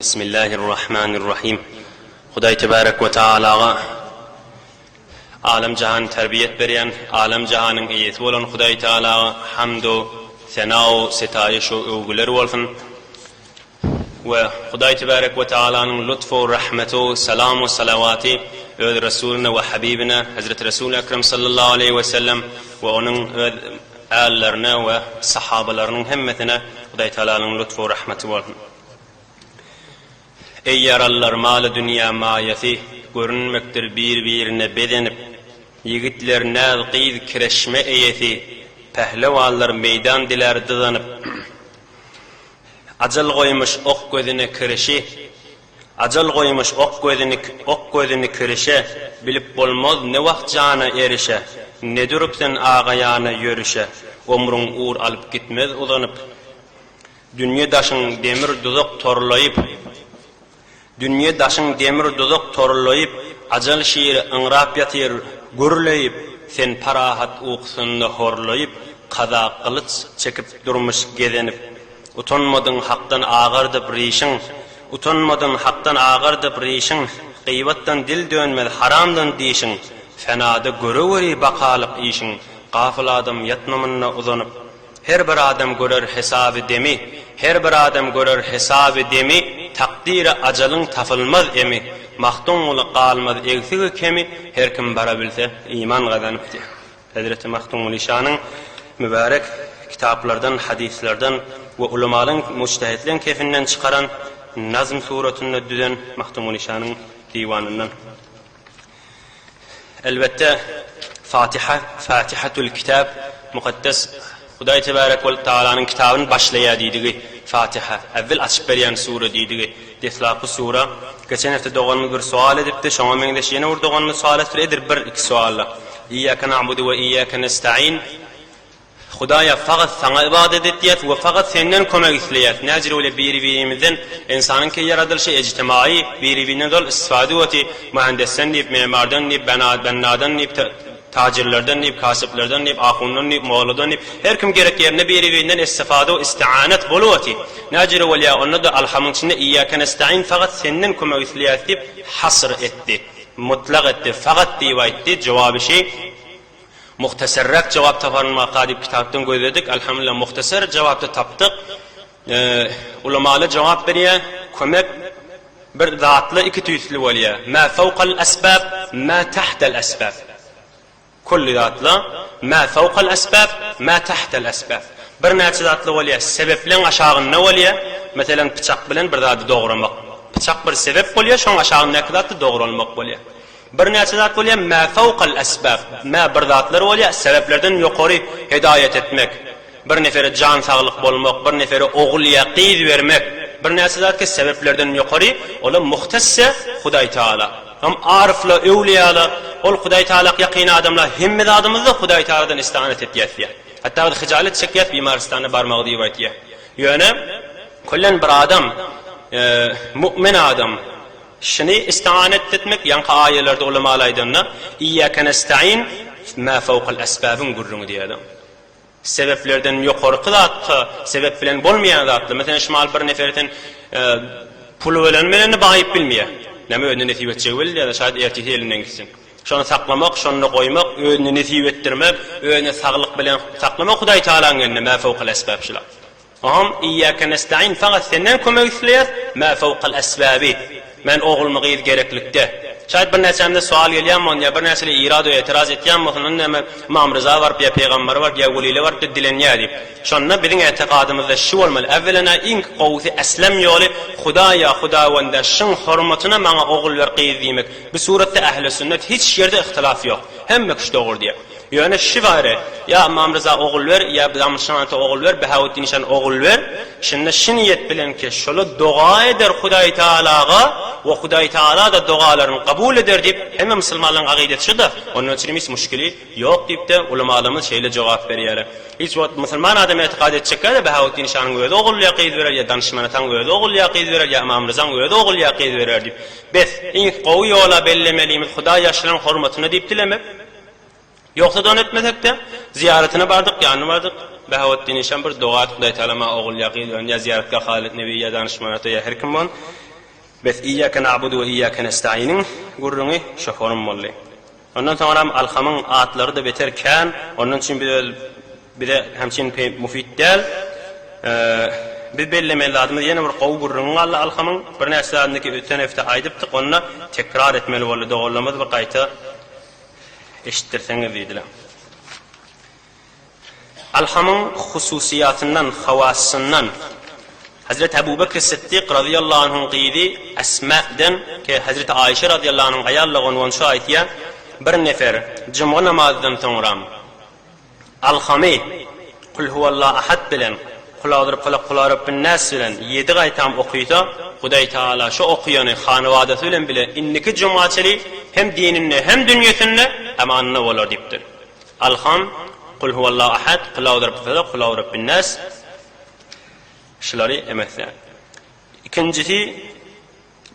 Bismillahirrahmanirrahim. Huday tebarek ve Teala alem jahan terbiyet beren, alem jahanın iyeti olan Huday Teala hamdu, senao, setayiş övgüler olsun. Ve Huday tebarek ve Teala'nın lütfu, rahmetu, selamu, salavati öz Resulüne ve Habibine Hazreti Resul-i Ekrem sallallahu aleyhi ve sellem ve onun öz âllerine ve sahabalarının hemmetine Huday Teala'nın lütfu, rahmeti olsun. Ey yarallar malı dünya mayesi görünmektir birbirine bedenip yigitler nazqid kireşme eyeti pehlevanlar meydan diler dıdanıp acal koymuş ok gözüne kirişi acal koymuş ok gözüne kirişe bilip bolmaz ne vakt cana erişe ne durupsen ağayana yürüşe umrun uğur alıp gitmez uzanıp dünya daşın demir duzak torlayıp Dünya daşın demir duzak torlayıp, acal şiir ınrap yatır gürleyip, sen parahat uqsunda horlayıp, qaza qılıç çekip durmuş gezenip, utanmadın haktan ağırdıp rişin, utanmadın haktan ağırdıp rişin, qiybattan dil dönmez haramdan dişin, fenada görüveri bakalıp işin, gafil adam yatmamınna uzanıp, her bir adam görür hesabı demi, her bir adam görür hesabı demi, takdiri acalın tafılmaz emi, mahtun ulu qalmaz eksigi kemi, her kim barabilse iman kazanıptı. Hazreti Mahdum-ul İşan'ın mübarek kitaplardan, hadislerden ve ulemalın, mujtehidlerin kefinden çıkaran nazm suretinde düzen Mahdum-ul İşan'ın divanından. Elbette Fatihatul Kitab, mukaddes Huday Tebarek ve Teala'nın kitabını başlayadıydı. Fatiha, evvel açıp beriyen sure deydi. Deslapı sure. Geçen hafta doğanını bir sual edipti. Şoňa meň de şeýle bir doğanını sual etdir bir-iki sualla. İyyâke na'budu ve iyyâke nestaîn. Hudaýa faqat saňa ibadet etýät we faqat senden kömek isleýät. Näjir öle bir-birimizden insanyň ki yaradylşy ejtimai bir-birinden dol istifade etdi. Mühendisden diýip, memardan diýip, banadan diýip, tacirlerden diýip, kasiplerden diýip, ahundan diýip, moğladan diýip, her kim gerek yerine bir-birinden istifade we isti'anet bolupdy. Näjir öle onda da alhamdulillah içinde iyyâke nestaîn faqat senden kömek isleýät diýip hasr etdi. Mutlaq etdi, faqat diýip aýtdy. Jogapy şey muhtasarrak cevap taparma qadip kitapdan gözledik. Elhamdülillah muhtasar cevapta tapdık. Ulamalar cevap berýär. Kömek bir zatly iki tüýsli bolýar. Ma fawqal asbab, ma tahtal asbab. Kulli zatly ma fawqal asbab, ma tahtal asbab. Bir näçe zatly bolýar. Sebeplen aşagynda bolýar. Meselem bıçak bilen bir zady doguramak. Bıçak bir sebep bolýar, şoň aşagynda zatly doguralmak bolýar. Bir näçe zat bolýar ma fawqal asbab, ma bir zatlar bolýar sebeplerden ýokary hidayet etmek. Bir nefere can saglyk bolmak, bir nefere ogul ýaqiz bermek, bir näçe zatke sebeplerden ýokary, ola muhtassa Hudaý Taala. Hem arifler, ewliýalar, ol Hudaý Taala ýaqin adamlar hemme adamyzda Hudaý Taaladan istianet etýär. Hatta hijalet çekýär bimaristana barmagy diýip aýtýar. Ýöne kullen bir adam, mümin adam şini istianet etmek yankı ayelerde ulemalar aydınlar. İyyâke nestaîn ma fawqal asbabın gurrunu diýär. Sebeplerden ýokary zatly, sebep bilen bolmaýan zatly. Mesela şmal bir neferden pul bilen baýyp bilmeýär. Näme öňe netip etjek bolýar ýa-da şaýat ertesi elinden gitsin. Şonu saklamak, şonu goýmak, öňe netip etdirmek, öňe saglyk bilen saklamak Hudaý Taalaň ýönüne ma fawqal asbabçylar. Aham iyyâke nestaîn faqat senden kömek isleýär ma fawqal asbabi. Men oğulmy gyz gereklikde. Şaýat bir näçemde sual gelýän ya bir näçeli irad we etiraz etýän bolsaň näme Imam Rıza bar, ýa peýgamber bar, ýa weliler bar dilenýär diýip. Şonda biziň etikadymyzda şu bolmaly. Evvelena ilk gowsy aslem ýoly Hudaýa, Hudaýwanda şun hormatyna maňa oğul ber gyz diýmek. Bu suratda ähli sünnet hiç ýerde ihtilaf ýok. Hemme kişi dogry diýär. Ýöne şivare ya İmam Rıza oğul ber, ýa Zamşanata oğul ber, Bahawuddin Şan oğul ber. Şunda şu niyet bilen ki şolu dua eder Hudaý Taalaga we Hudaý Taala da dualaryny kabul eder diýip hemme musulmanlaryň agydety şuda. Onun üçin mis müşkili ýok diýip de ulemalarymyz şeýle jogap berýär. Hiç wagt musulman adam etikad etjekler Bahawuddin Şanyň öýde oğul ýaqiz berer ýa danışmanataň öýde oğul ýaqiz berer ýa İmam Rızaň öýde oğul ýaqiz berer diýip. Bes ilk gowy ýola bellemelimiz Hudaý ýaşlaryň hormatyna diýip dilemek. Yoksa da etmesek de ziyaretine bardık, yanına bardık. Bahawuddin Şan bir dua Hudaý Taala ma oğul ýaqiz, ýa ziyaretga Halid Nebiýe danışmanata ýa her kim bon. Bes iyyake na'budu ve iyyake nestaîn gurrunu şoforum bolly. Ondan sonra alhamın atları da beterken onun için bir de hemçin mufid değil. Biz bellemeli adımız yine bir qaw gurrunu alla alhamın bir näsländeki öten hafta aydypdyk onu tekrar etmeli boldy dogurlamaz bir qayta eşittirseňiz diýdiler. Alhamın hususiyatından, havasından Hazreti Ebu Bekir Siddiq radıyallahu anh'ın qiydi Esma'dan ki Hazreti Ayşe radıyallahu anh'ın ayarlığın onu şu ayetiye bir nefer cuma namazından sonra Alhami Kul huvallahu ahad bilen Kul bin nas bilen 7 qaytam okuysa Huday Taala şu okuyanı hanivadası bilen bile inniki cumaçili hem dininde hem dünyasında emanına olur diptir. Alham Kul huvallahu ahad Kul bin nas şulary emesler. İkincisi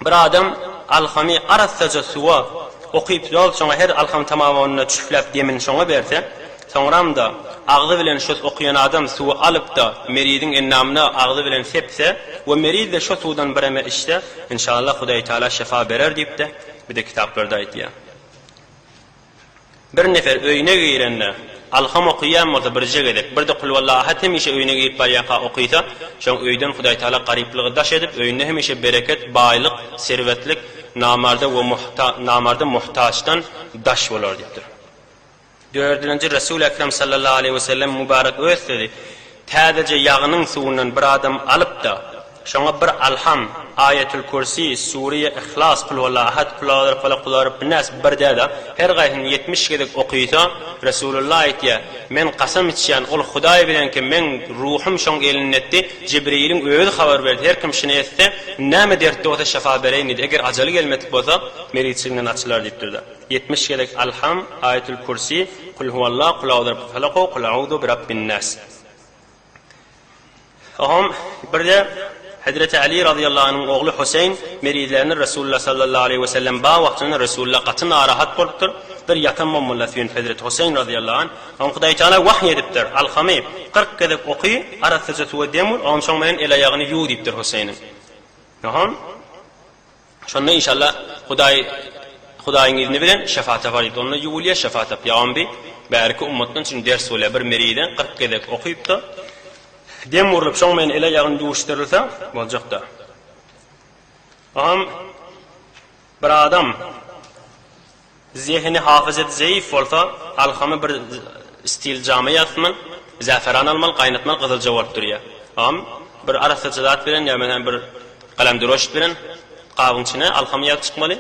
bir adam alhami arassaca suwa okuyup dol sonra her alham tamamını çüflep demin sonra berse sonram da ağzı bilen şu okuyan adam suwa alıp da meridin ennamına ağzı bilen sepse ve merid de şu sudan bireme işte inşallah Huday Taala şifa berer deyip de bir de kitaplarda aytıyor. Bir nefer öyüne girenler alham okuyan bolsa bir jegedek bir de kul vallahu ahad hemişe öyüne giyip baryaqa okuysa şoň öýden Hudaý Taala garyplygy daş edip öýünde hemişe bereket, baýlyk, serwetlik namarda muhtaçdan daş bolar diýipdir. 4-nji Resul Ekrem sallallahu aleyhi ve sellem mübarek öýtdi. Täzece ýagynyň suwundan bir adam alyp da şoňa bir alham, Ayetül Kursi, Suriye İhlas, Kul vallahu ahad, Kul bin nas bir däde her gaýsyny 70 gedek okuysa Resulullah aýtdy, men qasam içýän ol Hudaý bilen ki men ruhum şoň elinetdi, Jibriliň öýüdi habar berdi. Her kim şunu etse, näme dertde ota şifa bereyni, eger ajaly gelmedik bolsa meritçinden açylar diýipdir. 70 gedek alham, Ayetül Kursi, Kul huvallahu, Kul a'udhu bi rabbin nas. Aham bir de Hazreti Ali radıyallahu anh'ın oğlu Hüseyin meridlerini Resulullah sallallahu aleyhi ve sellem ba wagtyny Resulullah gaty narahat bolupdyr. Bir yatanma mullasyn Hazreti Hüseyin radıyallahu anh on Hudaý Taala wahy edipdir. Alhami 40 kedek okuy arasıca suwa demur on şoň menen el aýagyny ýuw diýipdir Hüseynin. Aham şonda inşallah Hudaýyň izni bilen şefaat bar diýip onu ýuwlya şefaat ap ýa-ambi bärki ummatdan üçin ders bolýar bir meriden 40 kedek okuyup da dem urlup şoň menen ele ýagyn ýuwuşdyrylsa boljakda. Aham bir adam zihni hafızat zayıf bolsa alhamy bir stil jamy ýazman, zaferan almaly, gaýnatmaly, gyzylja bolup durýar. Aham bir arasy zat bilen ýa-da bir qalamdiroş bilen qabyň içine alhamy ýazyp çykmaly.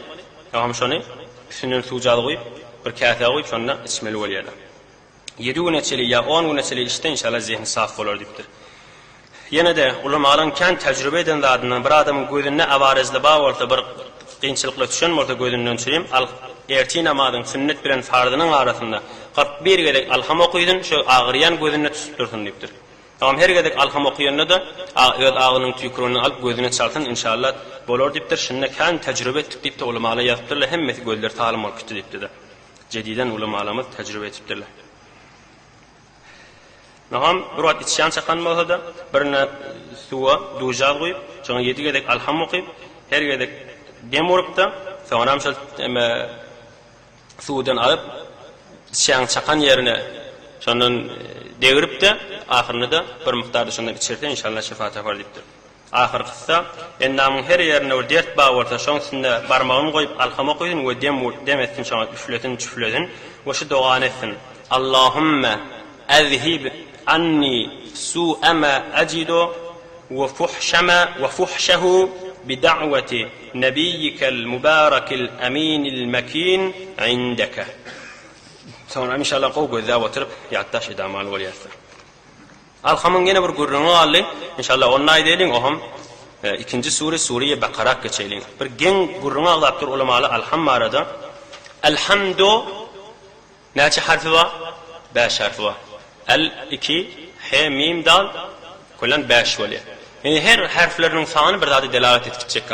Aham şonu üstüne suwjaly goýup bir käse goýup şonda içmeli bolýar. 7 güneçeli ýa 10 güneçeli işte inşallah zihni saf bolar diýipdir. Yine de ulamaların kän tecrübe eden zadyny bir adamyň gözüne awarazly ba bolsa bir qiyinçylykla düşen bolsa gözünden çürem al erti namazyň sünnet bilen farzynyň arasynda 41 gedek alham okuýdun şu agyryan gözüne düşüp dursun diýipdir. Tamam her gedek alham okuýanda da öz agynyň tüýkürüni alyp gözüne çalsyn inşallah bolar diýipdir. Şunda kän tecrübe etdik diýip de ulamalar ýazypdyrlar hemmeti gözler talim bolup gitdi diýipdir. Jediden ulamalarymyz tecrübe etipdirler. Naham burat içýän çakan bolsa da birine suwa dujal goýup, şoňa 7 gedek alham okuýup, her gedek dem urup da, soňram şol suwdan alyp içýän çakan ýerine şondan degirip de, ahyrynda da bir mukdarda şondan içirse inşallah şefaat bar diýipdir. Ahyrkysda endamyň her ýerine bir dert ba bolsa, şoň üstünde barmagyny goýup alham okuýdun we dem etsin şoňa üfledin we şu dogany etsin. Allahumme azhib anni su'a ma ajidu wa fuhshahu bid'awati nabiyyikal mubarakil aminil makin indaka. Sonra inşallah qow gözä oturup ýatdaş edamal bolýarsa. Alhamyň gene bir gurrunu aldy. İnşallah onu aýdylyn oham ikinji Suriye Bakara geçeýin. Bir gen gurrunu agapdyr ulamaly alham arada. Elhamdu näçe harfi var? 5 harfi var. El 2 he mim dal kullan 5 bolýar. Yani her harfleriň sany bir zady delalet etjek.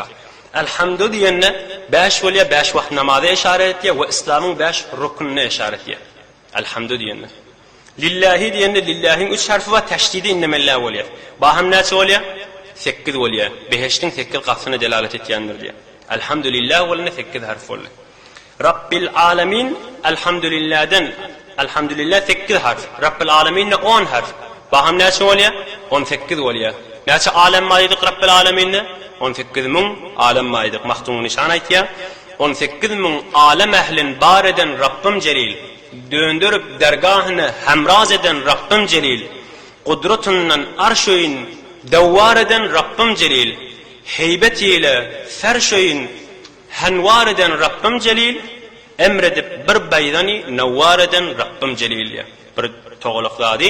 Elhamdu diýende 5 bolýar, 5 wagt namaza işaret etýär we İslamyň 5 rukunyna işaret etýär. Elhamdu diýende. Lillahi diýende lillahiň 3 harfi we teşdidi innemella bolýar. Baham näçe bolýar? 8 bolýar. Beheştin 8 gasyna delalet etýändir diýär. Elhamdülillah bolany 8 harf bolýar. Rabbil alamin elhamdülillah'dan elhamdülillah 8 harf. Rabbil alamin'ne 10 harf. Baham näçe bolýar? 18 bolýar. Näçe alem maýdyk Rabbil alamin'ne? 18 min alem maýdyk. Mahdum nişan aýtýar. 18 min alem ehlin bar eden Rabbim celil. Döndürüp dergahını hemraz eden Rabbim celil. Kudretundan arşöyün devvar eden Rabbim celil. Heybetiyle ferşöyün henvar eden Rabbim celil. Emredip bir beydani nevvar eden Rabbim celil. Bir toğuluqladı.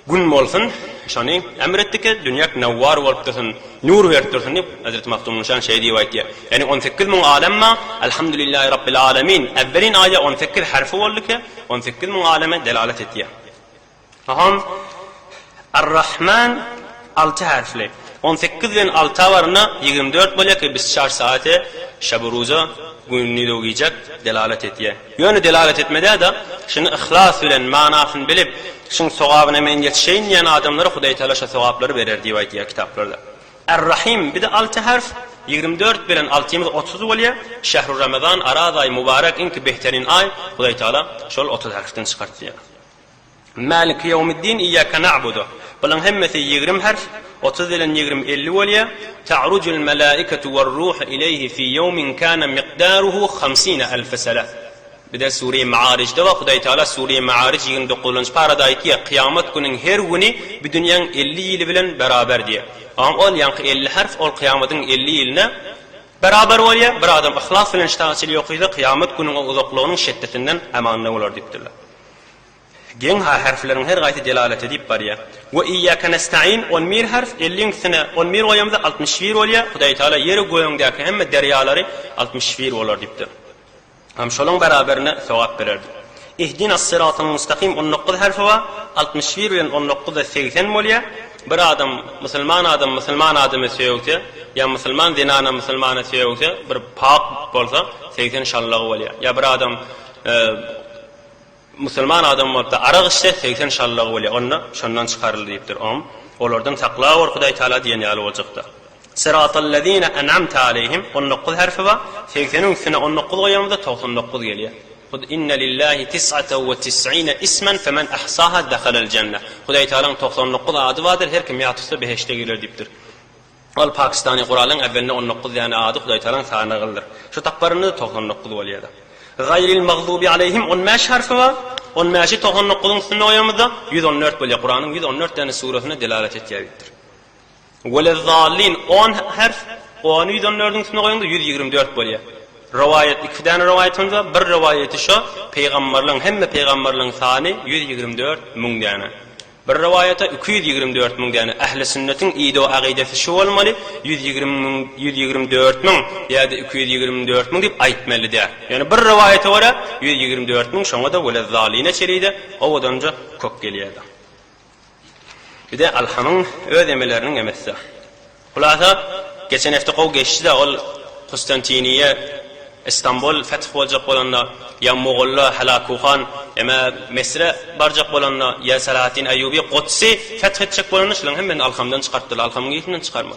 Gün bolsun, şani emretti ki dünyak nevvar bolup dursun, nur berip dursun dip Hazreti Mahdum Nişan şey diýip aýtdy. Yani 18 min alemma elhamdülillahi rabbil alamin. Evvelin aýa 18 harfi boldy ki 18 min aleme delalet etýär. Aham Ar-Rahman 6 harfli. 18 bilen 6 barına 24 bolýar ki biz 4 saate şaburuza günni dogijak delalet etýär. Ýöne delalet etmede de şunu ihlas bilen manasyny bilip şun sogabyna men ýetişeýin ýa adamlara Hudaý Taala şo sogablary berer diýip aýtýar kitaplarda. Er-Rahim bir de 6 harf 24 bilen 6 30 bolýar. Şehrü Ramazan arad ay mübarek inki behterin ay Hudaý Taala şol 30 harfden çykartýar. Malik yevmiddin iyyaka na'budu. Bulan hemmesi 20 harf 30 bilen 20 50 bolýar. Ta'rujul malaikatu war-ruhu ilayhi fi yawmin kana miqdaruhu 50000 sana. Bir de Sure-i Ma'arij'de var. Hudaý Taala Sure-i Ma'arij 29. parada aýtýar, kıyamet günüň her güni bu dünýäň 50 ýyly bilen beraber diýär. Ama ol ýanky 50 harf ol kıyametin 50 ýylyna beraber bolýar. Bir adam ihlas bilen iştihaçyly ýokýdy, kıyamet günüň uzaklygynyň şiddetinden amanna bolar diýipdirler. Gen harflerin her gaýty delalet edip barýar. Ve iyyaka nestaîn 11 harf 50 sene 11 goýamda 61 bolýar. Hudaý Taala ýeri goýandaky hemme derýalary 61 bolar diýipdir. Hem şolun beraberine sevap bererdi. İhdinas sıratal mustaqim 19 harfi var. 61 bilen 19 da 80 bolýar. Bir adam musulman adamy söýükse, ya musulman dinana musulmana söýükse, bir pak bolsa 80 şallygy bolýar. Ya bir adam musulman adam bolsa araq içse 80 şallygy bolýar. Onda şondan çykaryldy diýipdir. Olardan sakla ol Hudaý Taala diýeni ýaly boljakda. Sıratallezine en'amte aleyhim 19 harfi var. 80'in üstüne 19 goýamda 99 gelýär. Hud inna lillahi 99 ismen femen ahsaha dakhalal cennet. Hudaý Taala'nın 99 adı vardır. Her kim ýatsa beheşte girer diýipdir. Ol Pakistani Qur'anyň evveline 19 ýany ady Hudaý Taala'nın sanagylydyr. Şu tapbaryny 99 bolýar. Gayril magdubi aleyhim 15 harfi var. 15'i 99'un üstüne goýamda 114 bolýar. Qur'anyň 114 tane suresine delalet etýärdir. Velezzalin 10 harf 14'ün üstüne goýanda 124 bolýar. Rivayet 2 tane rivayetinde bir rivayeti şu peygamberlerin hemme peygamberlerin sany 124 min tane. Bir rivayete 224 min tane. Ehli sünnetin ido aqidesi şu bolmaly 124 min ýa-da 224 min diýip aýtmaly diýär. Yani bir rivayete wara 124 min şoňa da velezzaline çelide owadanca kök gelýär. Bir de alhamın ödemelerinin emesi. Hulasa geçen hafta kov geçti de ol Konstantiniye İstanbul feth bolacak bolanna ya Moğollar Halakuhan ama Mesre barjak bolanna ya Salahaddin Eyyubi Qudsi feth etjek bolanna şulan hemen alhamdan çykartdylar. Alhamyň ýetinden çykarmady.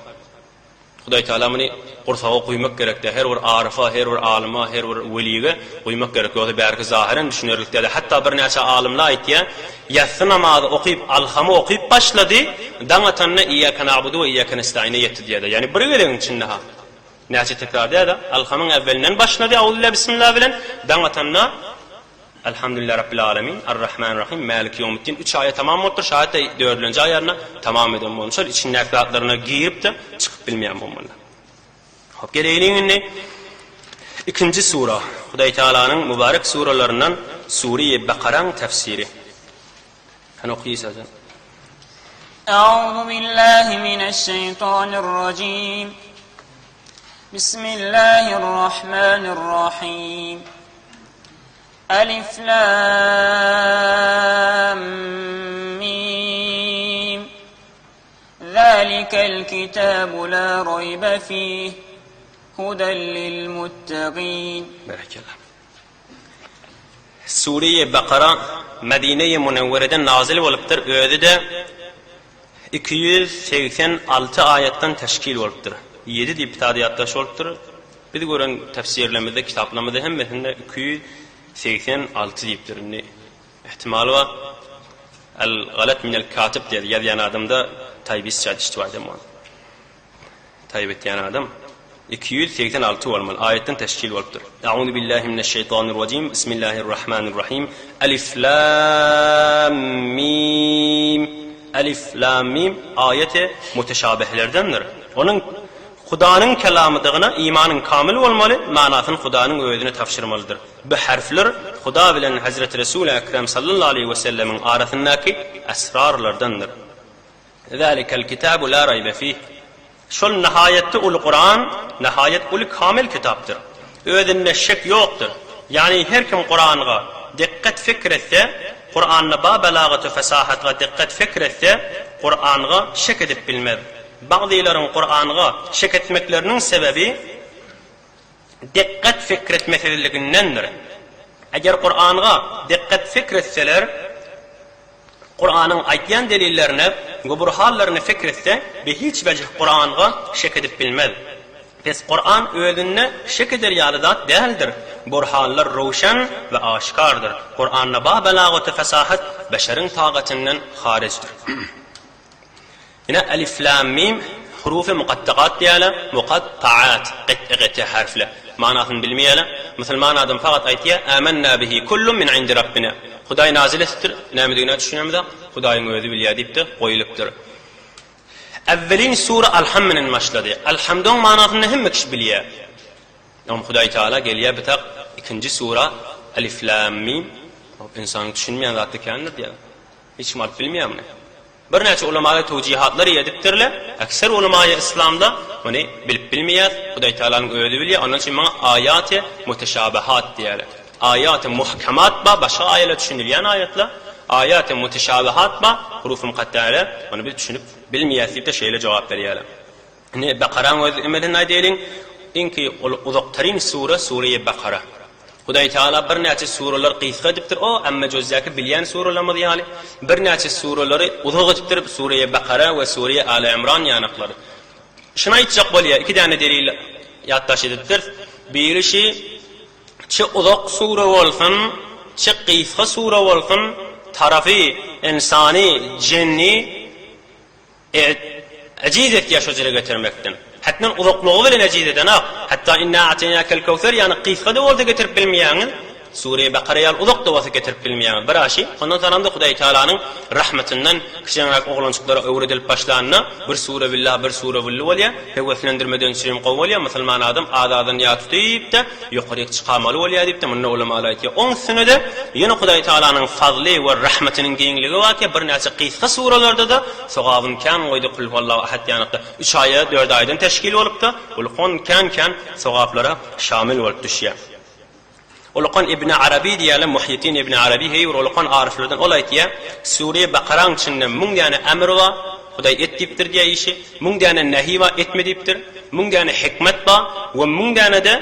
Hudaý Taala meni gursaga goýmak gerekdi. Her bir arifa, her bir alima, her bir weliga goýmak gerek. Ýa-da bärki zahiren düşünerlikde hatda bir näçe alimler aýtdy. Yatsy namazy okyp, alhamy okyp başlady. Daňatanna iyyaka na'budu we iyyaka nestaîn ýetdi diýdi. Yani bir geleň içinde ha. Näçe tekrar diýdi? Alhamyň evvelinden başlady. Auzubillahi bismillah bilen daňatanna elhamdülillahi rabbil alamin, er-rahmanir-rahim, maliki yevmiddin 3 aýat tamam bolupdyr. Şahat 4-nji aýaryna tamam eden bolsa, içinde näflatlaryna girip de çykyp bilmeýän bolmaly. Hop geleýin ikinji sura. Hudaý Taala'nın mübarek suralarynyň Sure-i Bakara'nın tefsiri. Hani okuýysa. Euzu billahi mineşşeytanirracim. Bismillahirrahmanirrahim. Alif lam mim. Zalikel kitabu la rayba fihi huden lil muttaqin. Barakallah. Sure-i Bakara Medine-i Munawware'den nazil bolupdyr. Öýde de 286 ayetden teşkil olupdur. 7 diptadiyatdaş olupdur. Bir de gören tefsirlemede, kitaplamada hemmesinde 286 deyipdir. İhtimali var. El-galet minel katib dedi. Yazyan adamda taybis çatıştı var demem. Taybet yani adam. 286 olmalı. Ayetten teşkil olupdur. Euzu billahi mineşşeytanirracim. Bismillahirrahmanirrahim. Elif lam mim. Elif lam mim ayeti muteşabihlerdendir. Onun Hudanın kelamıdığına imanın kamil olmalı, manasını Hudanın öğüdüne tafsirmalıdır. Bu harfler Huda bilen Hazreti Resul-i Ekrem sallallahu aleyhi ve sellemin arasındaki esrarlardandır. Zalikel kitabu la raybe fih. Şol nihayette ul Kur'an, nihayet ul kamil kitaptır. Öğüdünde şek yoktur. Yani her kim Kur'an'a dikkat fikretse, Kur'an'a belagatı fesahatla dikkat fikretse, Kur'an'a şek edip bilmez. Bazıların Kur'an'a şek etmeklerinin sebebi dikkat fikretmeseliliğindendir. Eğer Kur'an'a dikkat fikretseler, Kur'an'ın ayyan delillerine, burhanlarını fikretse, bir hiç vecih Kur'an'a şek edip bilmez. Biz Kur'an özünde şek eder yalıdat değildir. Burhanlar roşan ve aşikardır. Kur'an'a belagatı fesahat beşerin taqatinden haricdir. Yine elif lam mim hurufu muqattaat diyelim, muqattaat qit'ati harfle. Manasını bilmeyelim. Mesela manadan fakat aytiye amennâ bihi kullun min indi rabbina. Huday nazil ettir. Nämediğine düşünemizde Hudayın özü bilýär diýipdir, goýulypdyr. Evvelin sure Elhamd'nin başladı. Elhamd'ın manasını hemme kişi bilýär. Ama Huday Teala gelýär bitak ikinci sure Elif Lam Mim. İnsan düşünmeýän zatdy kendir diýär. Hiç mal bilmeýärmi? Bir näçe ulamalar tawjihatlar edipdirler. Ekser ulamaya İslamda bunu bilip bilmeýär. Huday Teala'nın özü bilýär. Onun için mana ayat-ı muteşabihat diýerler. Ayat-ı muhkemat ba başka ayeler düşünülýän ayetler. Ayat-ı muteşabihat ba huruf-u muqattalar. Onu bir düşünüp bilmeýär de şeýle jogap berýärler. Ne Bakara öz emelinden aýdyň. Inki uzaktarin sure Sure-i Bakara. Huday Teala bir näçe sureler qysga edipdir. O amma jozaki bilýän surelerimiz ýaly. Bir näçe sureleri uzak edipdir. Sure-i Bakara we Sure-i Ali İmran ýanyklary. Şuna aýtjak bolýar. Iki däne delil ýatdaş edipdir. Birisi çi uzak sure bolsun, çi qysga sure bolsun, tarafy insani, jinni aciz ihtiyaç üzere getirmekten. Hatta uzaklığı bilen aciz eden hatta inna a'taynakel kevser yani qysga da bolsa getirip bilmeýän Sure-i Bakara'ya uzak da bolsa getirip bilmeýän bir aşy. Ondan sonra da Hudaý Teala'nın rahmetinden kişilerin oglançyklara öwredilip başlanýan bir sure billah bir sure bolýar. Heweslendirmeden şeýim gowalýar. Musulman adam azadan ýa tutyp da ýokaryk çykamaly bolýar diýip de munna ulamalar aýtýar. 10 senede ýene Hudaý Teala'nın fazly we rahmetiniň geňligi bar ki bir näçe qysga surelerde de sowabyn kan goýdy kul wallahu ahad ýanykda 3 aýa 4 aýdan teşkil bolupdy. Ul kon kan sowaplara şamil bolup düşýär. Ulqan İbn Arabi diýelim Muhyiddin İbn Arabi heýir ulqan ariflerden olaytýa Sure-i Bakara'nın içinde mung däne emr bar, Hudaý etdipdir diýe işi, mung däne nahy bar etmedipdir, mung däne hikmet bar we mung däne de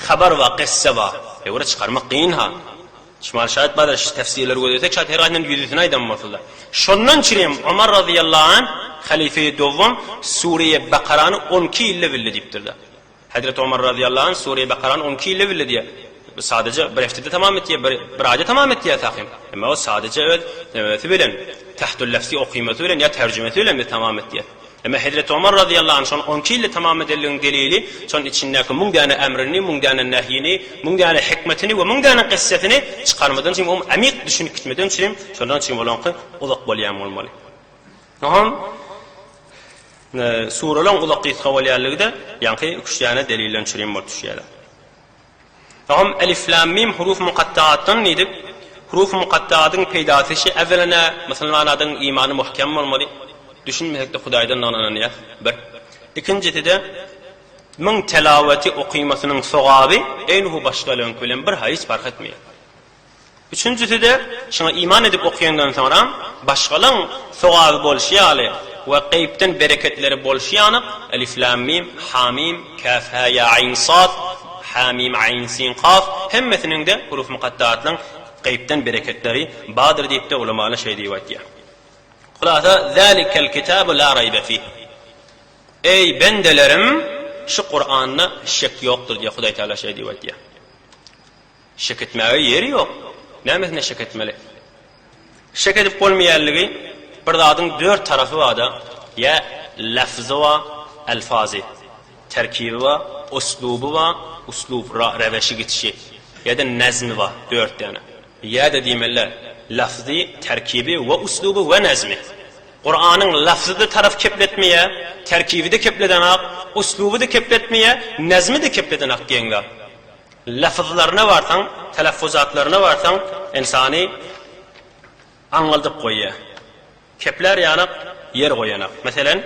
habar bar, qissa bar. Ýöre çykarmak qyyn ha. Şmal şahit badar tefsirler göýdürsek şahit her aýdan ýüzüne aýdan bolsa. Şondan çyrym Ömer radıyallahu anh halife-i dowwam Sure-i Bakara'ny 12 ýyl bildi diýipdir. Hazreti Ömer radıyallahu anh Sure-i Bakara'nın 12 ýyl bildi diýer. Sadece bir heftede tamam etdiýär, bir aýda tamam etdiýär taýym. Emma o sadece öz bilen tahtul lafzi okymasy bilen ýa terjümesi bilen tamam etdiýär. Emma Hazreti Ömer radıyallahu anh şon 12 ýyl tamam edildiğinin delili şon içindäki mung däne emrini, mung däne nahyini, mung däne hikmetini we mung däne qissatini çykarmadan şeň o amyk düşünip gitmeden şeň şondan şeň bolanky uzak bolýan bolmaly. Näham suralaň uzak qysga bolýanlygida ýa-ni 3 ýane delillen çyryň bol düşýär. Näham elif lam mim huruf muqattaatyn edip huruf muqattaatyň peýdaşy evvelene meselem adam imany muhkem bolmaly. Düşünmesek de Hudaýdan ananýar. Bir. İkincisi de mung telaveti okuymasynyň sowaby eýnuhu başgalaryn bilen bir hiç fark etmeýär. Üçüncüsü de şuna iman edip okuyandan sonra başgalaryn sowaby bolşýaly ve qeýpden bereketleri bolşýany elif lam mim ha mim kaf ha ya ayn sad ha mim ayn sin qaf hemmesiniň de huruf muqattaatlaryň qeýpden bereketleri badyr diýip de ulamalar şey diýip aýtýar. Hulasa zalikel kitabu la raybe fih. Ey bendelerim, şu Kur'an'na şek yoktur diye Huday Teala şey diyor diye. Şek etmeye yeri yok. Nämetine şek etmeli? Şek edip bolmayanlığı bir adın 4 tarafı var da, ya lafzı var, elfazi, terkibi var, uslubu var, uslub reveşi gitişi, ya da nezmi var, 4 tane. Ya da diyemeler lafzı, terkibi ve uslubu ve nezmi. Kur'an'ın lafzı da taraf kepletmeye, terkibi de kepleden uslubu da kepletmeye, nezmi de kepleden genga. Lafızlarına varsan, telaffuzatlarına varsan, insani anıldıp koyuyor. Kepler yanak, yer koyanak. Mesela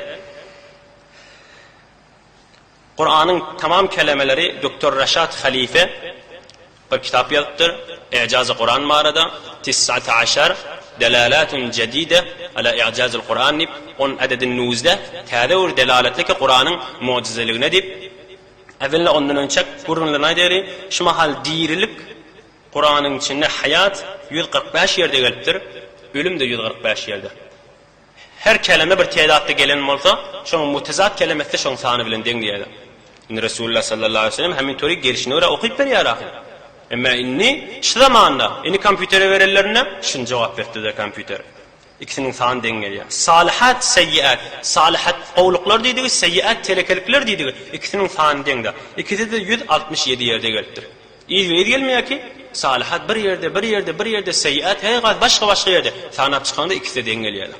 Kur'an'ın tamam kelimeleri Doktor Reşat Halife bir kitap yazıptır. İcaz-ı Kur'an mağarada 19 delalatun cedide ala i'caz-ı Kur'an nip 10 adedin nuzde tadavur delaletli Kur'an'ın mucizeliğine dip evvela ondan önce Kur'an'la deri şu mahal dirilik Kur'an'ın içinde hayat 145 yerde geliptir. Ölüm de 145 yerde. Her kelime bir tedatta gelen olsa, şonun mutezat kelimesi şon sani bilen den diýdi. Resulullah sallallahu aleyhi ve sellem hemin tori gelişini ora okuyup berýär ahir. Emma inni şu zamanda, ini kompütere verenlerine şun cevap berdi de kompüter. İkisinin sani den gelýär. Salihat, seyyiat. Salihat qowluklar diýdi, seyyiat telekelikler diýdi. İkisinin sani den de. İkisi de 167 yerde gelipdir. İyi gelmeýär ki salihat bir yerde seyyiat her başka yerde. Sanap çıkanda ikisi de den gelýär.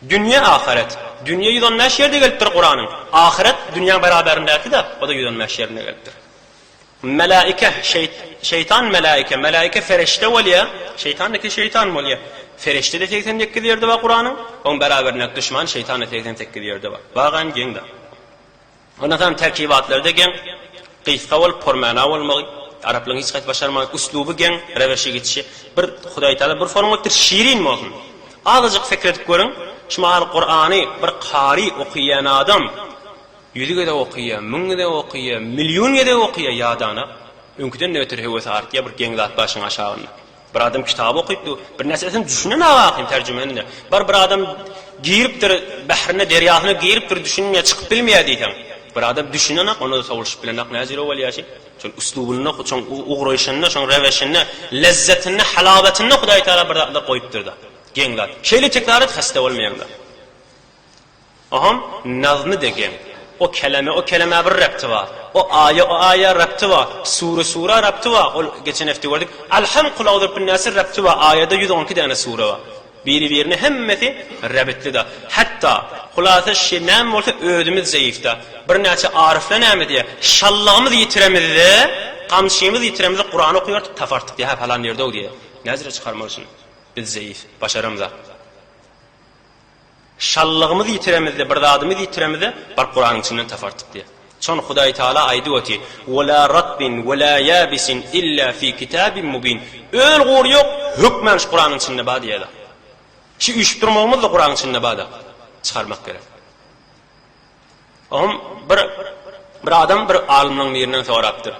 Dünya ahiret. Dünya 115 yerde gelipdir Kur'an'ın. Ahiret dünya beraberindeki de o da 115 yerine gelipdir. Melaike, şeytan melaike. Melaike ferişte olya. Şeytandaki şeytan olya. Ferişte de tekten tekki yerde var Kur'an'ın. Onun beraberindeki düşman şeytan da tekten tekki yerde var. Bağın gen de. Ondan sonra terkibatlarda gen. Qiyfqa ol, pormana olmağı. Arapların hiç kayıt başarmağı. Uslubu gen, reveşi geçişi. Bir Huday Teala bir formatır şirin mi olsun? Azıcık fikredip görün. Şumal Kur'an'ı bir qari okuyan adam 100 de okuyor, 1000 de okuyor, milyon de okuyor yadana. Önküden nötr heves artya bir gengzat başın aşağına. Bir adam kitabı okuyupdu, bir nesesini düşünen avaqin tercümeninde. Bir adam giripdir bahrine, deryasına giripdir düşünmeye çıkıp bilmeye deyten. Bir adam düşünen onu da savuruşup bilenak nazir oval yaşı. Şun uslubunna, şun uğrayışınna, şun reveşinna, lezzetinna, halavetinna Huday Teala bir da koyupdur da. Genglar. Şeyle tekrar et hasta olmayanlar. Aham nazmı degen. O kelime bir raptı var. O aya raptı var. Sure raptı var. O geçen hafta gördük. Elhamdülillah Kul bin Nasir raptı var. Ayada 112 tane sure var. Birini hemmeti rabitli da. Hatta hulasa şenam olsa ödümüz zayıfta. Bir neçe arifle näme diye. Şallağımız yitiremedi. Qamşymız yitiremedi. Kur'an okuyor tafartık diye falan yerde o diye. Nazire çıkarmalısın. Biz zayıf, başaramıza. Şallığımızı yitiremizde, bir dadımızı yitiremizde, bir Kur'an'ın içinden tafartık diye. Çon Huday Teala aydı o ki, وَلَا رَطْبٍ وَلَا يَابِسٍ إِلَّا فِي كِتَابٍ مُبِينٍ. Öl gur yok, hükmen şu Kur'an'ın içinde bağ diye de. Şu üşüptürmağımız da Kur'an'ın içinde bağ da. Çıkarmak gerek. Oğlum, bir adam bir alimden birinden soraptır.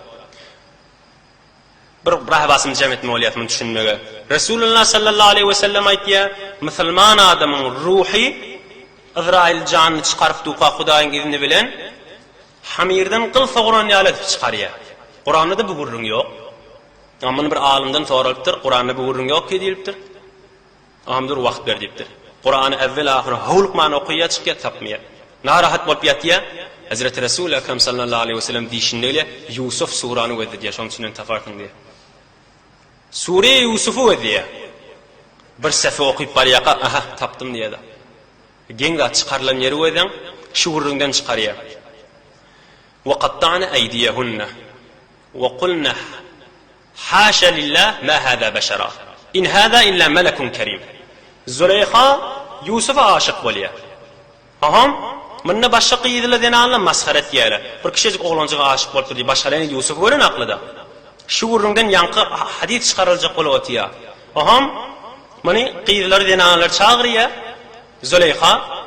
Bir rahbasını cem etme oliyatını düşünmeye. Resulullah sallallahu aleyhi ve sellem aytiya, Müslüman adamın ruhi, Azrail canını çıkarıp duqa Hudayın izni bilen, hamirden kıl soğuran yalet çıkarıya. Kur'an'da da bu gurrun yok. Ama bir alimden soralıptır, Kur'an'da bu gurrun yok ki deyiliptir. Amdur vakt verdiptir. Kur'an'ı evvel ahir havluk ma'na okuya çıkıya tapmaya. Narahat bolup yatya, Hazreti Resul Ekrem sallallahu aleyhi ve sellem deyişindeyle Yusuf suranı veddi diye, şonun içinden tafartın diye. Sure-i Yusuf'u veddi. Bir sefer okuyup bariyaka, aha taptım diye de. Genga çıkarılan yeri vedden, şu vurrundan çıkarıya. وَقَطَّعْنَ اَيْدِيَهُنَّ وَقُلْنَ حَاشَ لِلّٰهِ مَا هَذَا بَشَرًا اِنْ هَذَا اِلَّا مَلَكٌ كَرِيمٌ. Züleyha Yusuf'a aşık bolya. Aham, mınna başka qiyidile denanla masharet yere. Bir kişicik oğlancığa aşık boltur diye başkalarını Yusuf görün aklıda. Şu vurrundan yankı hadis çıkarılacak bolu otiya. Aham, mani qiyidileri denanlar çağırıya. Züleyha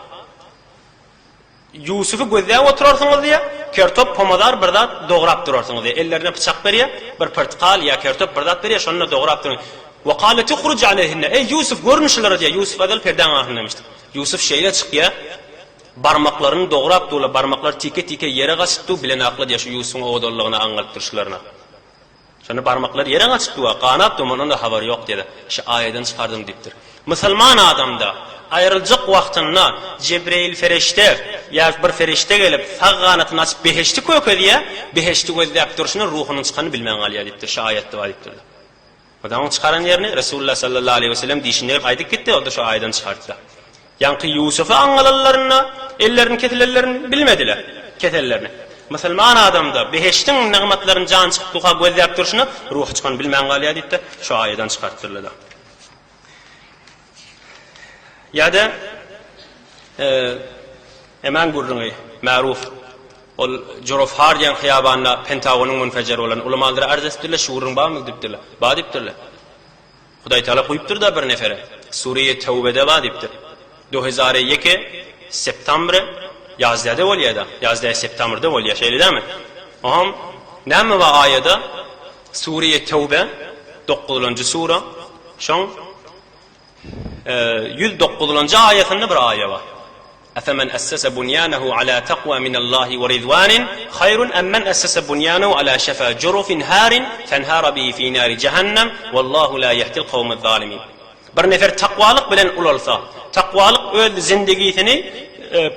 Yusuf'u gözeye oturarsınız diye, kertop pomadar birdat doğrap durarsınız diye. Ellerine bıçak veriye, bir pırtkal ya kertop birdat veriye, şonuna doğrap durun. Ve kâle tuhruc aleyhinne. Ey Yusuf görmüşler diye. Yusuf adal perden ahın demişti. Yusuf şeyle çıkıyor. Barmaklarını doğrap dola barmaklar tike tike yere kaçtı bilen aklı diye şu Yusuf'un oğdolluğuna anlattırışlarına. Sonra barmaklar yere kaçtı ve kanat onun da haberi yok dedi. Şu ayetten çıkardım diptir. Müslüman adamda ayrılacak vaktinde Cebrail ferişte ya bir ferişte gelip sağ kanatını açıp beheşti koyuyor diye beheşti gözleyip duruşunu ruhunun çıkanı bilmen alıyor diptir. Şu ayette var diptir. Adamın çıkaran yerini Resulullah sallallahu aleyhi ve sellem dişinde kaydık gitti o da şu ayetten çıkarttı. Yankı Yusuf'u angalarlarına ellerini ketilelerini bilmediler. Ketellerini. Müslüman adamda beheştin nimetlerin can çıktığa gözleyip duruşunu ruh çıkan bilmen galiya deyip şu ayetten çıkarttırlar. Ya da hemen gurrunu maruf ol Jorofhar diyen xiyabanla Pentagonun münfecer olan ulamalara arz ettiler şuurun bağ mı diptirler. Bağ diptirler. Huday Teala koyuptur da bir nefere. Suriye Tevbe'de bağ diptir. 2002 September yazda olyada. Yazda September'da olya şeyli değil mi? Aham näme va ayada Suriye Tevbe 9. sura şon 109. ayetinde bir ayet var. أفمن أسس بنيانه على تقوى من الله ورضوان خير أم من أسس بنيانه على شفا جرف هار فانهار به في نار جهنم والله لا يهدي القوم الظالمين. Bir nefer takvalık bilen ulolsa, takvalık öl zindigisini,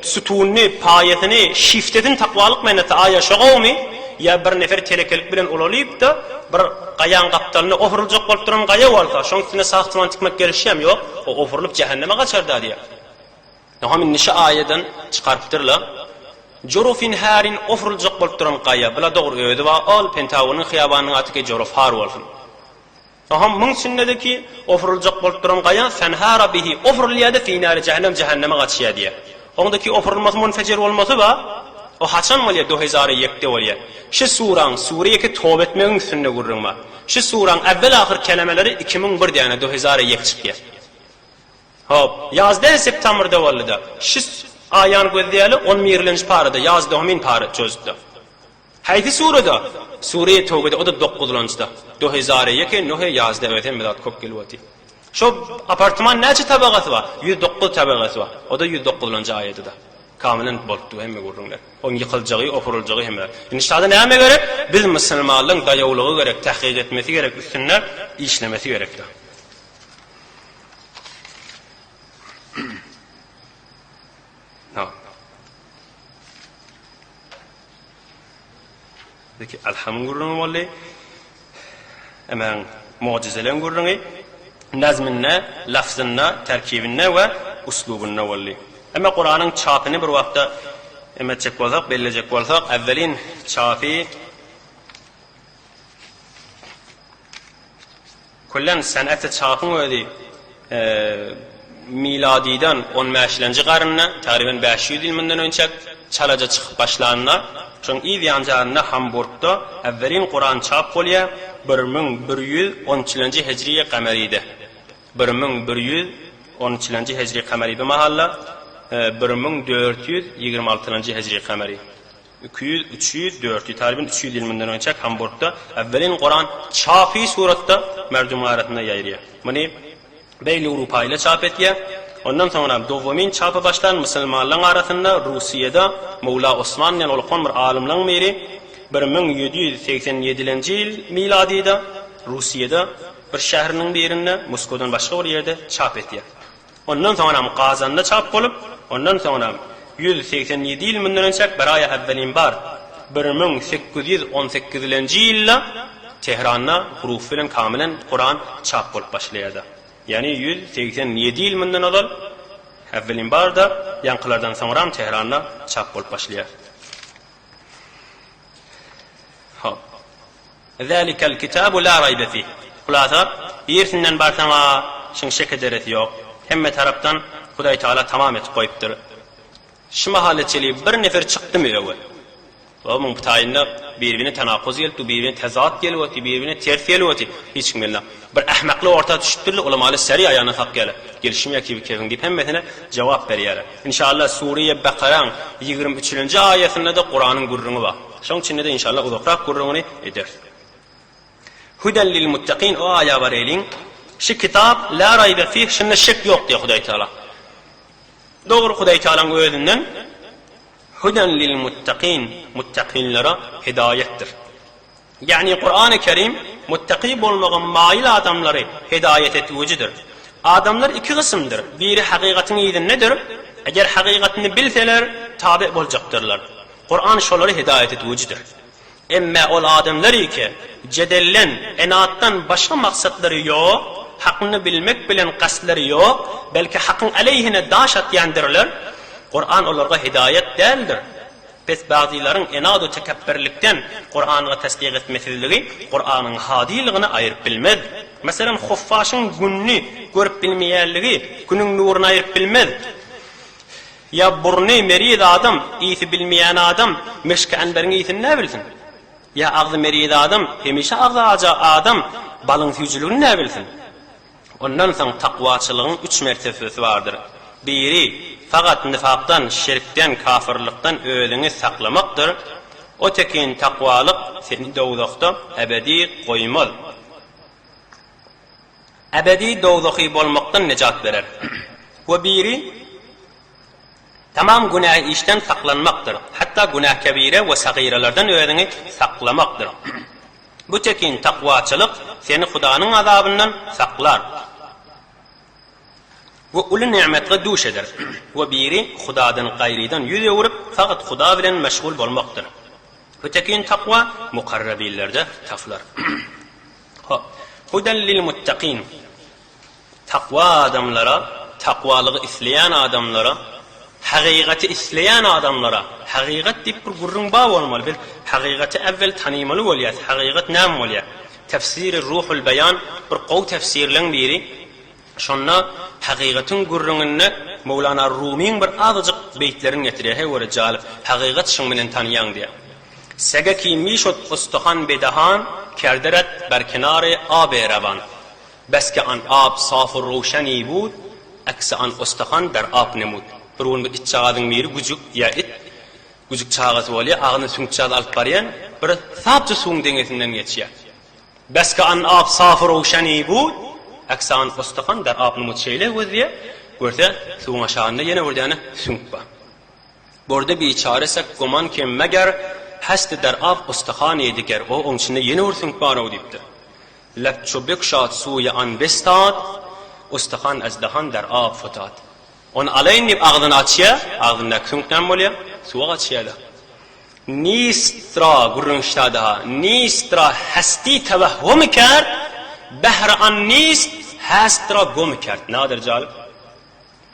sütunni, payetini, şiftetin takvalık menete aya şoğavmi, ya bir nefer telekelik bilen ulolayıp da bir qayan kaptalını ofurulacak bolup duran qaya olsa, şoň üstüne sağtıman tikmek gelişýär ýok, o ofurulup cehenneme gaçar da diýär. Nähamin nişe ayeden çıkarptırlar. Jorofin harin ofurulacak bolup duran qaya, bula dogry öýdi we al Pentagonun xiyabanynyň atyky Jorofhar bolsun. Näham müň sünnedeki ofurulacak bolup duran qaya fenhara bihi ofurulýardy fi nari cehenneme gaçýar diýär. Ondaki ofurulmasy münfecer bolmasy ba o haçan bolýar 2001'de bolýar. Şu suran Suriýeke tövbe etmegiň üstünde gurrunma. Şu suran evvel ahir kelimeleri 2001 diýene 2002 çıkýar. Hop, yazda September'da boldy. Şu ayan gözleýäli 11-nji parada yazda 10.000 para çözdü. Haýdy surada Suriye Tövbe'de o da 9-njyda 2002 nohe yazda öten medat kok gelýärdi. Şu apartman näçe tabagasy var? 109 tabagasy var. O da 109-njy ayetde. Kamilen bolupdy hemme gurrunlar. O ýykyljagy, ofuruljagy hemme. Inşaada näme gerek? Biz musulmanlyň daýawlygy gerek, tahqiq etmesi gerek, üstünler işlemesi gerek. Peki elhamdülillah vallahi hemen mucizelen gurrungy nazminne, lafzynna, terkibinne we uslubunna vallahi. Ama Kur'an'ın çapını bir vaqtda emetjek bolsak, belirlejek bolsak, evvelin çapy kullan sanat çapyň ödi miladiden 15-nji garynna, taqriban 500 ýyl mundan önce çalaja çykyp başlanýar. Şoň ýanjanyna Hamburgda evvelin Kur'an çap bolýar 1113-nji hijriýe qamaride. 1113-nji hijri qamaride mahalla 1426-njy hijri qamari. 200, 300, 400 taqriban 300 ýyl mundan önce Hamburgda evvelin Kur'an çapy suratda merdum arasyna ýaýrýar. Muni Beyli Avrupa ile çap etýär. Ondan sonra dowumin çapy başlan musulmanlaryň arasynda Russiýada Mevla Osman ýa ulkan bir alimlaryň meri 1787-nji ýyl miladida Russiýada bir şäheriniň birinde Moskowdan başga bir ýerde çap etýär. Ondan sonra Kazanda çap bolup, ondan sonra 187 ýyl mundan önce bir aýa evvelin bar 1818-nji ýylda Tehran'da huruf bilen kamilen Kur'an çap bolup başlaýardy. Yani 187 ýyl mundan ol evvelin barda yanqylardan soňra Tehran'da çap bolup başlaýar. Ha. Zalikel kitabu la raybe fih. Hulasa ýersinden barsaňa şeň şek edereti ýok. Hemme tarapdan Hudaý Taala tamam etip goýupdyr. Şu mahalletçiliği bir nefer çykdymy ýok. O mun taýynda bir-birine tanaquz geldi, bir-birine tezat geldi, bir-birine ters geldi. Hiç kim bilmez. Bir ahmakly orta düşüpdirler, ulamaly seri aýana hak gele. Gelişim ýaky kevin diýip hemmesine jogap berýär. İnşallah Suriye Baqara 23-nji aýatynda da Kur'anyň gurrungy bar. Şoň içinde de inşallah uzakrak gurrunyny eder. Hudel lil muttaqin o aýa bar elin. Şu kitap la raybe fih, şunda şek yok diye Hudaý Taala. Doğru Hudaý Taala'nın özünden huden lil muttaqin, muttaqinlere hidayettir. Yani Kur'an-ı Kerim muttaqi bolmagan mail adamları hidayet etüjidir. Adamlar iki kısımdır. Biri hakikatin iyiden nedir? Eğer hakikatini bilseler tabi boljaktırlar. Kur'an şoları hidayet etüjidir. Emme ol adamları ki cedellen, enattan başka maksatları yok, hakkını bilmek bilen kasları yok, belki hakkın aleyhine daşat yandirler. Kur'an onlara hidayet değildir. Pes bazıların enad-ı tekebbürlükten Kur'an'a tasdik etmesizliği Kur'an'ın hadiliğini ayırıp bilmez. Mesela huffaşın gününü görüp bilmeyenliği günün nurunu ayırıp bilmez. Ya burnu merid adam, iyisi bilmeyen adam meşke enberin iyisini ne bilsin? Ya ağzı merid adam, hemişe ağzı adam balın fücülüğünü ne bilsin? Ondan sonra takvaçılığın 3 mertebesi vardır. Biri, fakat nifaktan, şirkten, kafirlikten özünü saklamaktır. O tekin takvalık seni dozakta ebedi koymaz. Ebedi dozakı bolmaktan necat verer. Ve biri, tamam günah işten saklanmaktır. Hatta günah kebire ve sagirelerden özünü saklamaktır. Bu tekin takvaçılık seni Hudanın azabından saklar. Ve ulu nimetle duş eder. Ve biri Hudadan gayriden yüz yorup fakat Huda bilen meşgul bolmaktır. Ötekin takva mukarrabillerde taflar. Huden lil muttaqin. Takva adamlara, takvalığı isleyen adamlara, hakikati isleyen adamlara, hakikat deyip bir gurrun bağ olmalı. Bir hakikati evvel tanımalı oluyat. Hakikat nam oluyat. Tefsiri Ruhul Beyan bir qaw tefsirlen biri. Şonna hakikatin gurrununu Mevlana Rumi'nin bir azıcık beytlerini getiriyor. Ve jalip hakikat şun bilen tanıyan diye. Sege kiymiş ustahan bedahan kerderet berkenare ab-ı revan. Beske an ab safur roşani bud, ekse an ustahan der ab nemud. Bir onun iç çağadın biri gücük ya it, gücük çağası oluyor, ağını sünk çağda alıp barayan, bir sapçı sunk dengesinden geçiyor. Beske an ab safur roşani bud, ekse an ustahan der ab nemud şeyle vüzdiye, görse sunk aşağında yine vurdiyana sunk ba. Burada bir çaresek goman ki meger, hest der ab ustahani diger, o onun içinde yine vursun bana o deyiptir. Lepçu bükşat suya an bestad, ustahan ezdahan der ab futat. Onu alayın deyip ağzını açıya, ağzında künkten bolya, suya açıya da. Nistra gurrun ştadaha, nistra hesti tevehhum kert, behre an nist hestra gum kert. Nadir calip?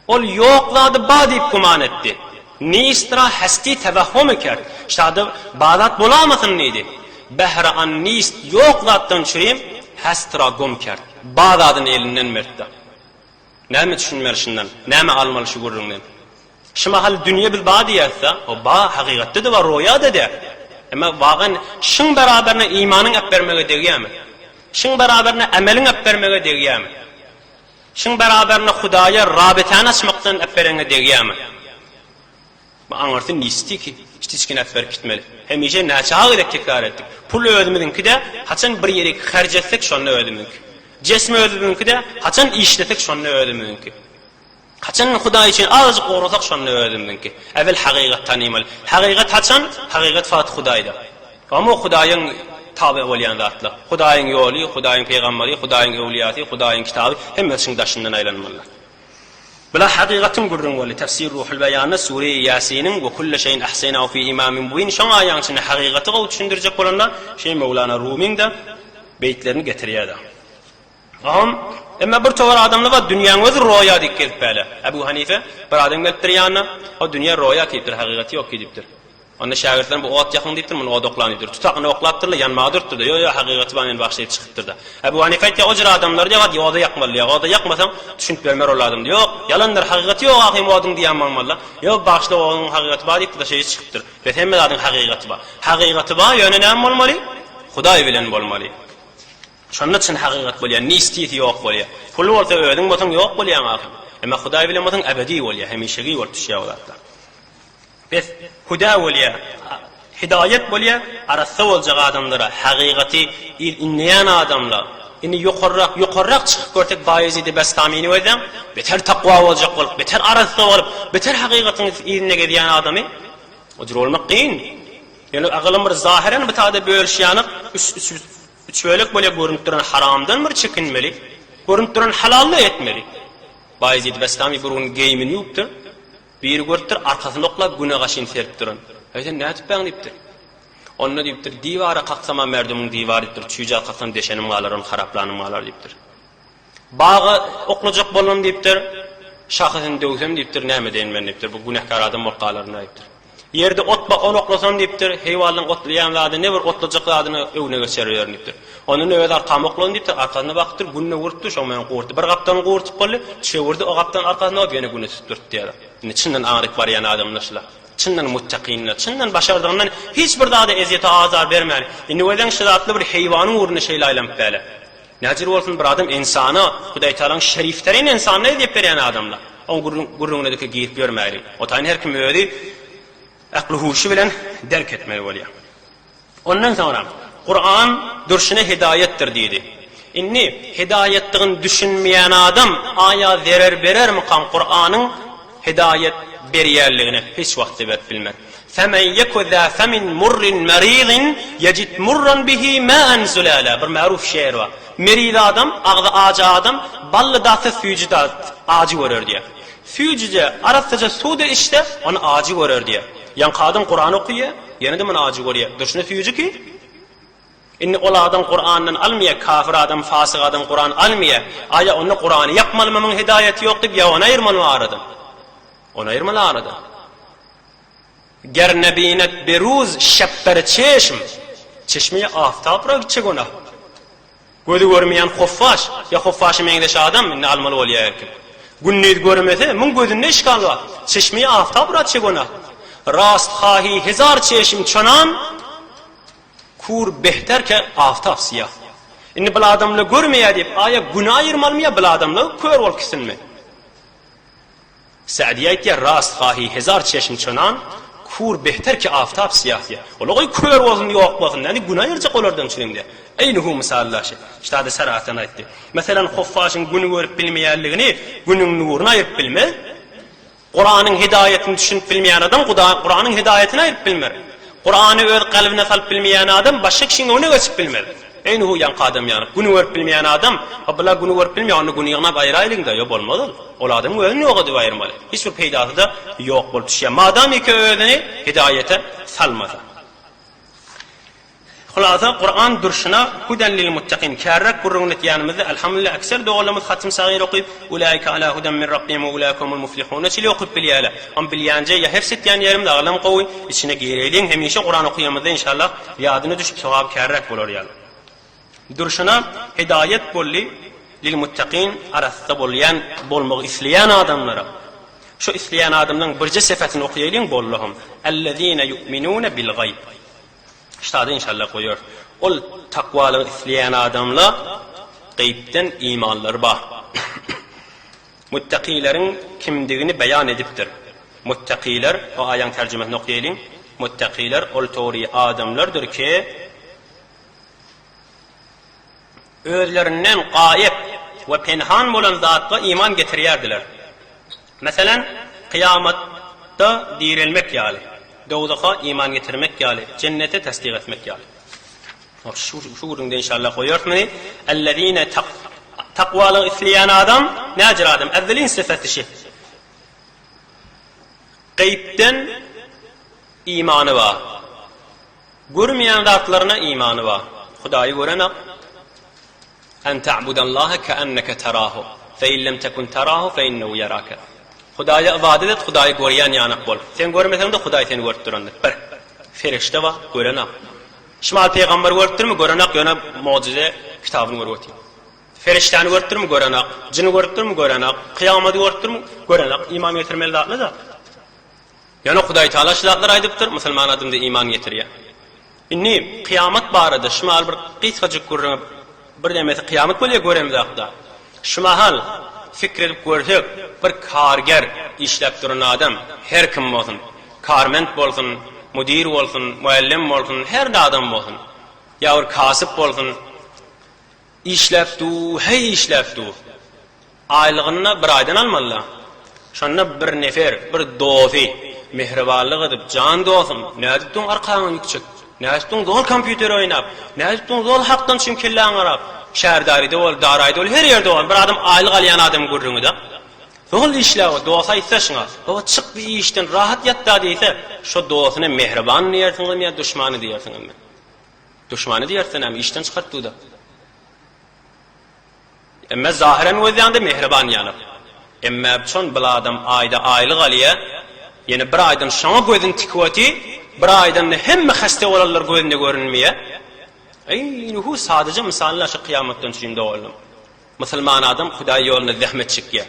Ol yokladı ba deyip kuman etti. Nistra hesti tevehhum kert. Ştadı bağdat bulamasın neydi? Behre an nist yoklattın çürüyüm, hestra gum kert. Bağdadın elinden mertta. Ne mi düşünmerişinden? Ne mi almalı şu gurrundan? Şimdi hal dünya bil bağ diyerse, o bağ hakikatte de var, roya da der. Ama bağın şın beraberine imanın ep vermeye degiye mi? Şın beraberine emelin ep vermeye degiye mi? Şın beraberine Hudaya rabitane açmaktan ep vermeye degiye mi? Anlarsın nisti ki, hiçkin ep verip gitmeli. Hem iyice naçağı edek tekrar ettik. Pul ödümüdünki de, haçan bir yeri harcetsek şonla ödümüdünki. Cismi ödümüdünki de, haçan işletek şonla ödümüdünki. Haçan Huda için azıcık uğrasak şonla ödümüdünki. Evvel hakikat tanımalı. Hakikat haçan, hakikat Fatih Huda'ydı. Ama o Huda'nın tabi olayan zatla. Huda'nın yolu, Huda'nın peygamberi, Huda'nın evliyatı, Huda'nın kitabı hem hepsinin daşından aylanmalılar. Bela hakikatin gurrun vali tefsir Ruhul Beyan'ı Sure-i Yasin'in ve kulle şeyin ahseynahu fi imamin mubin şan ayağın içinde hakikati qav düşündürecek olanlar Mevlana Rumi'nin de beytlerini getiriyor da. Ama bir tovar adamlar var dünyanın özü roya dik gelip böyle. Ebu Hanife bir adam geliptir yanına o dünya roya deyiptir, hakikati yok deyiptir. Onda şagirdlerim bu ot yakın deyiptir, bunu od oklanıdır. Tutakını oklattırlar, yanmağdırdır da. Yo hakikati bana başlayıp çıkıptır da. Ebu Hanife diye o cır adamlar diyor, ya oda yakmalı ya, oda yakmasam düşünüp vermer olardım diyor. Yok, yalandır, hakikati yok akıyım odun diyen manmalı. Yok, bağışla onun hakikati var deyiptir da şeyi çıkıptır. Ve hemen adın hakikati var. Hakikati var, yönü ne olmalı? Hudayi bilen olmalı. Şunun için hakikat bolya, nistiyeti yok bolya. Pulu olsa ödün botun yok bolya akıyım. Ama Hudayi bilen botun ebedi bolya, hemişegi ol tüşya olatlar. Biz huda bolya, hidayet bolya, arası olacak adamlara, hakikati inleyen adamlar, Ini yukarrak çıkıp görtek Bayezid Bestami'ni ödem, beter takva olacak olup, beter arası olup, beter hakikatin iline gidiyen adamı, o cür olmak kıyın. Yani ağılım bir zahiren bir tada bölüşyanık, üç bölük böyle görünüp duran haramdan bir çekinmeli, görünüp duran halallı etmeli. Bayezid Bestami bir onun geyimini yuptur, bir görüptür, arkasını oklap günağa şin serip duran. Öyle ne etip ben deyiptir. Onunla deyiptir, divara kalksama merdumun divarıdır, çüyce kalksam deşenim ağlarım, haraplanım ağlar deyiptir. Bağı oklacak bolum deyiptir, şahısını dövsem deyiptir, neyme deyin ben deyiptir, bu günahkar adam orkalarına deyiptir. Yerde onu oklasam deyiptir, heyvalın otlayan adı ne var, otlacak adını evine göçeriyor deyiptir. Onun öyle arkam oklan deyiptir, arkasına baktır, gününe vurttu, şomayan kuğurtu. Bir kaptan kuğurtup bolli, çevirdi, o kaptan arkasına o beni günü süttürt diye. Çinden ağrık var yani adamlaşla. Çinden muttakinler, çinden başardığından hiçbir daha da eziyete azar vermeyen. Öyle şidatlı bir heyvanın uğruna şeyle aylanıp böyle. Necir olsun bir adam insana, Huday Teala'nın şeriflerin insanına edip veren adamla. Onun gurrunundaki giyip görmeyelim. O tane her kim öyle aklı huşu bilen derk etmeli oluyor. Ondan sonra Kur'an durşuna hidayettir dedi. İnni hidayetliğin düşünmeyen adam aya zarar verer mi kan Kur'an'ın hidayet beriyerliğine hiç vakti ver bilmez. فَمَنْ يَكُذَا فَمِنْ مُرٍّ مَرِيضٍ يَجِدْ مُرًّا بِهِ مَاءً زُلَالًا. Bir maruf şiir var. Merid adam, ağzı ağacı adam, ballı dağıtı füyücü ağacı görür diye. Füyücüce, arasıca suda işte, onu ağacı görür diye. Yan kadın Kur'an okuyor, yine de onu ağacı görüyor. Düşünün füyücü ki, inni ola adam Kur'an'dan almaya, kafir adam, fasık adam Kur'an almaya, aya onunla Kur'an'ı yapmalımın hidayeti yok deyip ya ona ayırmalı aradım. Ona ayırmalı aradım. Ger nebinet beruz şeppere çeşm, çeşmeye aftap bırak gidecek ona. Gözü görmeyen hoffaş, ya hoffaşı mengdeş adam ne almalı oluyor erkim. Günneydi görmese, mun gözünde işgal var. Çeşmeye aftap bırak gidecek ona. Rast hahi hezar çeşim çonan, kur behter ke aftap siyah. İnni bıl adamla görmeye deyip, aya günah ayırmalı mı ya bıl adamla kör ol kisin mi? Sa'diye itiye rast hahi hezar çeşim çonan, kur behter ki aftap siyah diye. Ola kör olsun yok bakın. Yani günah ayıracak olardan şimdi. Eynuhu misallaşı. İşte adı sarahatına etti. Mesela hoffaşın günü görüp bilmeyerliğini, günün nurunu ayırıp bilmez. Kur'an'ın hidayetini düşünüp bilmeyen adam, Kur'an'ın hidayetini ayırıp bilmez. Kur'an'ı öz kalbine salıp bilmeyen adam, başka kişinin onu geçip bilmez. Eynuhu yan kadem yani. Günü görüp bilmeyen adam, abla günü görüp bilmeyen, onu günü yanına ayıraylığında yok olmalı. Ola adamın özünü yok adı ayırmalı. Hiçbir peydası da yok bol düşüyor. Madem ki özünü hidayete salmadı. Hulasa Kur'an durşuna huden lil muttaqin. Kârrak kurrunlet yanımızda elhamdülillah ekser doğulamız hatim sağir okuyup ulaika ala huden min rabbim ve ulaikumul muflihun. Çili okuyup bilyala. Am bilyanca ya her setyan yerimde ağlam koy içine gireydin. Hemişe Kur'an okuyamızda inşallah yadını düşüp sevap kârrak olur yani. Durşuna hidayet bolli lil muttaqin arasında bolmak isteyen adamlara. Şu isteyen adamların birce sıfatını okuyayım bollahum. Ellezine yu'minune bil gayb. İşte adı inşallah koyuyor. Ol takvalı isteyen adamla gaybden imanları var. Muttakilerin kimliğini beyan ediptir. Muttakiler, o ayın tercümesini okuyayım. Muttakiler ol doğru adamlardır ki özlerinden gayip ve penhan olan zatla iman getiriyerdiler. Mesela kıyamatta dirilmek yani. Doğudağa iman getirmek yani. Cennete tasdik etmek yani. Şu gurunda inşallah koyuyor mu? Ellezine takvalı isteyen adam necir adam? Evvelin sıfatı şey. Gaybden imanı var. Görmeyen zatlarına imanı var. Hudayı görene en ta'budallaha keenneke terahu fe in lem tekun terahu fe innehu yaraka. Hudaya ibadet et, Hudayı görüyen yanak bol. Sen görmesen de Huday seni görüp durandır. Bir ferişte var, görenak. Şimal peygamber görüp durmu? Görenak, yana mucize kitabını görüp. Ferişteni görüp durmu? Görenak. Cini görüp durmu? Görenak. Kıyameti görüp durmu? Görenak. İman getirmeli dağıtlı da. Yana Huday Teala şilatlar aydıptır, Müslüman adımda iman getiriyor. İnni kıyamet barıdır. Şimal bir kıskacık görüp bir demesi kıyamet böyle göremiz akda. Şimal fikredip görsek bir karger işlep duran adam her kim olsun, karment olsun, müdir olsun, muallim olsun, her adam olsun, ya bir kasıp olsun, işläpdi, hey işläpdi. Aylığına bir aydan almalı. Şonda bir nefer, bir dofi, mehribanlyk edip, can dostum, nädipdiň arkaňy ýükçek, nädipdiň zor kompýuter oýnap, nädipdiň zor hakdan çimkelläň garap, şäherdaryda bol, daraýda bol, her ýerde bol, bir adam aylyk alýan adam görüňi da. Zol işläw, dosa ýetseşiňa, o çyk bir işden rahat ýatda diýse, şo dosyna mehriban diýersiňmi ýa düşmany diýersiňmi? Düşmany diýersen hem işden çykartdy da. Emme zahiren gözýände mehriban ýanyp. Emme çon bil adam ayda aylyk alýa, ýene bir aýdan şoňa gözüň tikýeti, bir aýdan hemme hasta bolanlar gözünde görünmeýe. Nuhu sadece misallar şu kıyametden çyňda boldum. Musulman adam Hudaý ýoluna zähmet çekýär.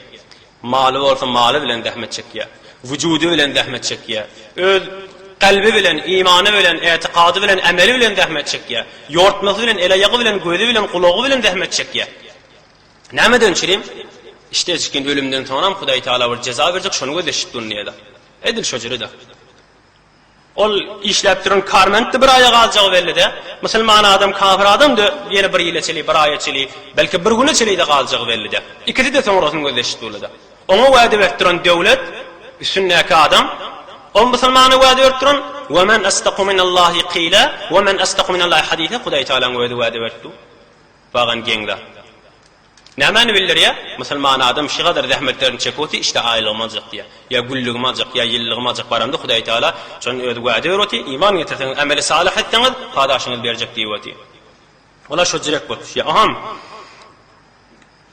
Maly bolsa maly bilen zähmet çekýär. Wüjudy bilen zähmet çekýär. Öz kalbi bilen, imany bilen, etikady bilen, ameli bilen zähmet çekýär. Ýortmasy bilen, elaýagy bilen, gözi bilen, kulagy bilen zähmet çekýär. Näme çirim? İşte çıkın ölümden sonra Hudaý Taala bir ceza berjek, şonu gözleşip dünýäde. Edil şojurda. Ol işläp duran karmentde bir aýa galjak bellide. Musulman adam, kafir adam da ýene bir ýyla çeli, bir aýa çeli, belki bir güne çeli de galjak bellide. İkisi de soňrasyny gözleşip dürledi. Oňa wada berip duran döwlet, üstündäki adam, o musulmany wada berip duran, "Wa men astaqu minallahi qila, wa men astaqu minallahi haditha." Hudaý Taala wada berdi. Bagan geňde. Nämäni bildir ya? Musulman adam şu kadar zähmetlerini çekoti, işte aýlygymyjak diýe. Ya güllügymyjak, ya ýyllygymyjak baramda Hudaý Taala şonu öýde wada berdi, iman getirseň, ameli salih etseňiz, padaşyňyz berjek diýdi. Ola şu jirek bolmuş. Ya aham.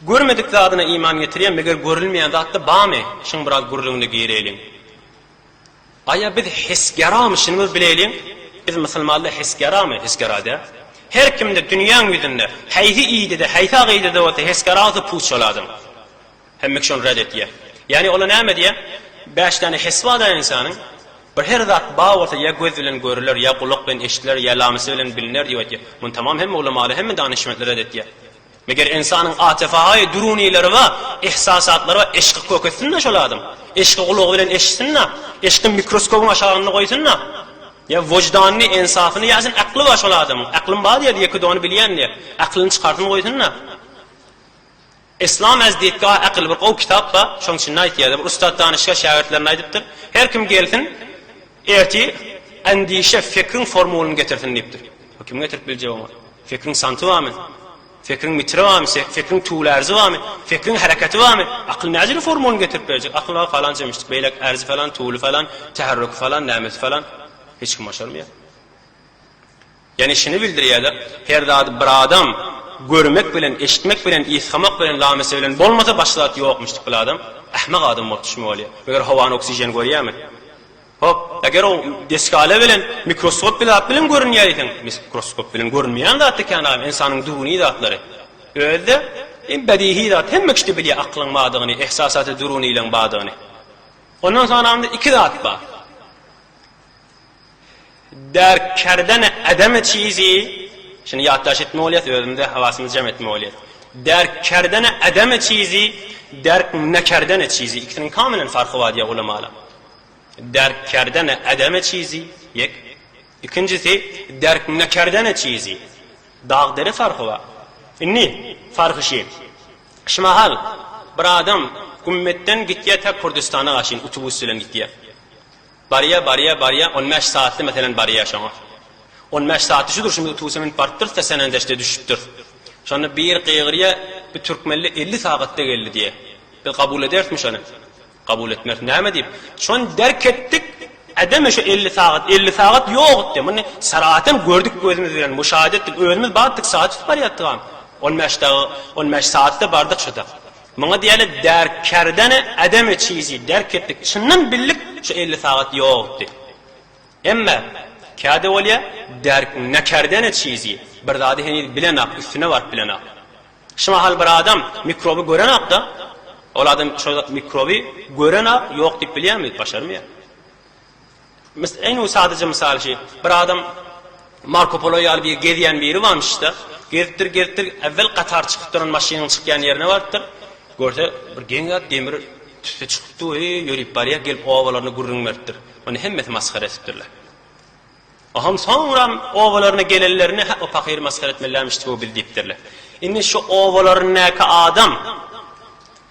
Görmedik zadyna iman getirýän, meger görülmeýän zatda bamy, şuň biraz gurrugny giýerelim. Aýa biz hisgaramyşyny bilelim. Biz musulmanlar hisgaramy, hisgarada. Her kimde dünýäň ýüzünde haýsy iýde de, haýsy agyda da bolsa heskaraty puç boladym. Hemme şonu red etýär. Yani ola näme diýe? 5 tane hesbada insanyň bir her zat baý bolsa ya göz bilen görüler, ya kulak bilen eşitler, ya lamysy bilen bilinler diýýär. Mun tamam hem ulamaly hem danışmantlar red etýär. Meger insanyň atifahy duruniýleri we ihsasatlary we eşqi köketsinna şoladym. Eşqi kulak bilen eşitsinna, eşqi mikroskopuň aşagyna goýsunna. Ya vicdanny, insafyny ýazyn akly baş boladym. Aklym bar diýär, ýeki dony bilýän diýär. Aklyny çykartyp goýsunna. İslam azdetgah akıl bir o kitapda şoň üçin aýtýar. Bir ustad danışga şagirdlerine aýdypdyr. Her kim gelsin, erti endişe fikrin formulunu getirsin diýipdir. Kim getirip biljek o? Fikrin santy bamy? Fikrin mitri bamy? Fikrin tuğlarzy bamy? Fikrin hareketi bamy? Akıl näzir formulunu getirip berjek. Akıl falan demişdik. Beýlek erzi falan, tuğlu falan, taharruk falan, nämes falan. Hiç kim başarmıyor. Yani şunu bildirýär, her zat bir adam görmek bilen, eşitmek bilen, ishamak bilen, lamese bilen bolmasa başlat ýokmuş bu adam. Ahmak adam bolup düşme bolýar. Eger hawany oksijen görýärmi? Hop, eger o deskale bilen, mikroskop bilen görünýär, mikroskop bilen görünmeýän zat ekan insanyň duruni zatlary. Öýde bedihi zat hemme kişi bilýär aklyň badygyny, ihsasaty duruni ile badygyny. Ondan sonra amda iki zat bar. Derk kerdene edeme çizi, şimdi yaddaş etme oliyat, özümde havasımızı cem etme oliyat. Derk kerdene edeme çizi, derk ne kerdene çizi. İkisinin kamilen farkı var diye ulamalı. Derk kerdene edeme çizi, yek. İkincisi, derk ne kerdene çizi. Dağderi farkı var. İnni farkı şey. Şimahal, bir adam ümmetten gittiye tek Kurdistan'a kaçın, otobüsüyle gittiye. Bariya 15 saatli mesela bariya şoňa. 15 saatli şudur şimdi otobüse minip bartyr, senende işte düşüpdir. Şonu bir qygyryya bir türkmenli 50 saatda geldi diye. Biz kabul edersmi şonu? Kabul etmer. Näme diýip? Şon derk etdik. Adem şu 50 saat ýok diýip. Mene saraten gördük gözümüz bilen, müşahede etdik, özümüz bardyk saat bar ýatdygam. 15 saatda bardyk şuda. Muňa diýeli derk kerdene adem çizi derk etdik. Şundan bildik şu 50 saat ýokdy. Emme kade bolýa derk ne kerdene çizi bir zady heni bilen ak üstüne var bilen ak. Şuna hal bir adam mikrobu gören akda, ol adam şu mikrobu gören ak ýok diýip bilýärmi, başarmýar. Mesela sadece misal şey, bir adam Marco Polo'yu alıp gezýän biri varmış da, gezdir evvel Katar çykyp duran maşynyň çykýan ýerine bardyr. Görse bir geňe demir tüse çykdy, ýörüp barýar, gelip owalaryny gurrun berdir. Onu hemmeti maskara etdirler. Aham sonra owalaryna gelenlerini o pakir maskara etmelermiş diýip bildipdirler. Inni şu ovaların näki adam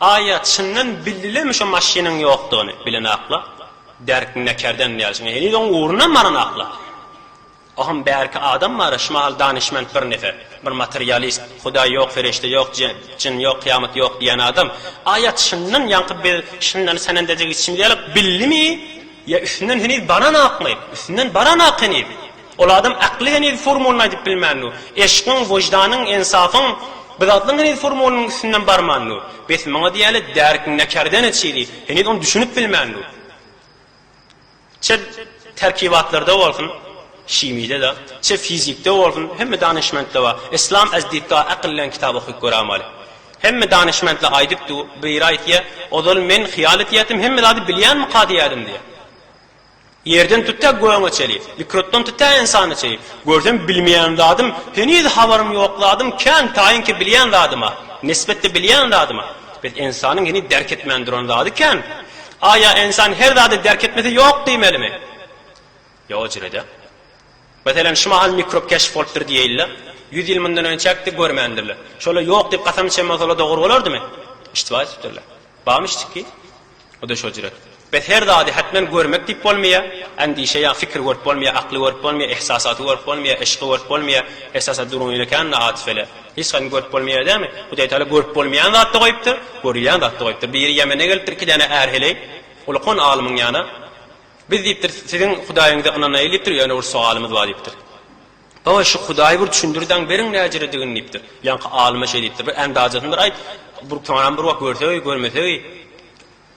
ayat şundan bildilemiş o maşinin yoktuğunu bilen akla derkin nekerden ýalşyň. Eni on uğruna maran akla. Aham berki adam var, şmal danışment bir nefer, bir materyalist, Huda yok, ferişte yok, cin yok, kıyamet yok diyen adam. Ayat şundan yankı bir, şundan senen dedek için diyerek billi mi? Ya üstünden heni bana nakmayıp, üstünden bana nakınıyıp. Ola adam aklı heni formuluna edip bilmenlu. Eşkın, vicdanın, insafın, bidatlığın heni formulunun üstünden barmanlu. Beth mana diyeli derkin nekerden etçiydi. Heni onu düşünüp bilmenlu. Çe terkibatlarda olsun, şimide de, çe fizikte olsun, hem danışmentde var. İslam ezdidda akıllen kitabı okuyup göramalı. Hem danışmentle aydıktı, beyraytiye, odol men hiyaletiyetim, hem de bilyen mukadiyetim diye. Yerden tutta goyama çeli, mikrottan tutta insanı çeli. Gördüm bilmeyen dadım, henüz havarım yokladım, ken tayin ki bilyen dadıma, nispette bilyen dadıma. Bet insanın heni derk etmendir onu dadı ken. Aya insan her dadı derk etmesi yok demeli mi? Yok cirede. Mesela şu mahal mikrop keşif oluptur diyeyler. 100 yıl bundan önce çekti görmeyendirler. Şöyle yok deyip kasam içemez ola doğru olardı mı? İştiva etiptirler. Bağmıştık ki. O da şu ciret. Bet her dadı hatmen görmek deyip olmaya, endişe ya fikir görüp olmaya, aklı görüp olmaya, ihsasatı görüp olmaya, eşkı görüp olmaya, esasat durumuyla kendine atıfele. Hiç kan görüp olmaya değil mi? Bu da itala görüp olmayan da attı koyuptur, görüyen da attı koyuptur. Bir Yemen'e geliptir ki dene erheley, ulu kon alımın yana. Biz deyiptir, sizin Hudayınızda anana eliptir, yani o sualımız var deyiptir. Baba şu Hudayı bir düşündürden berin ne acırıdığını deyiptir. Yani alıma şey deyiptir, bir endazatındır, ay, bu kameran bir vak görmese,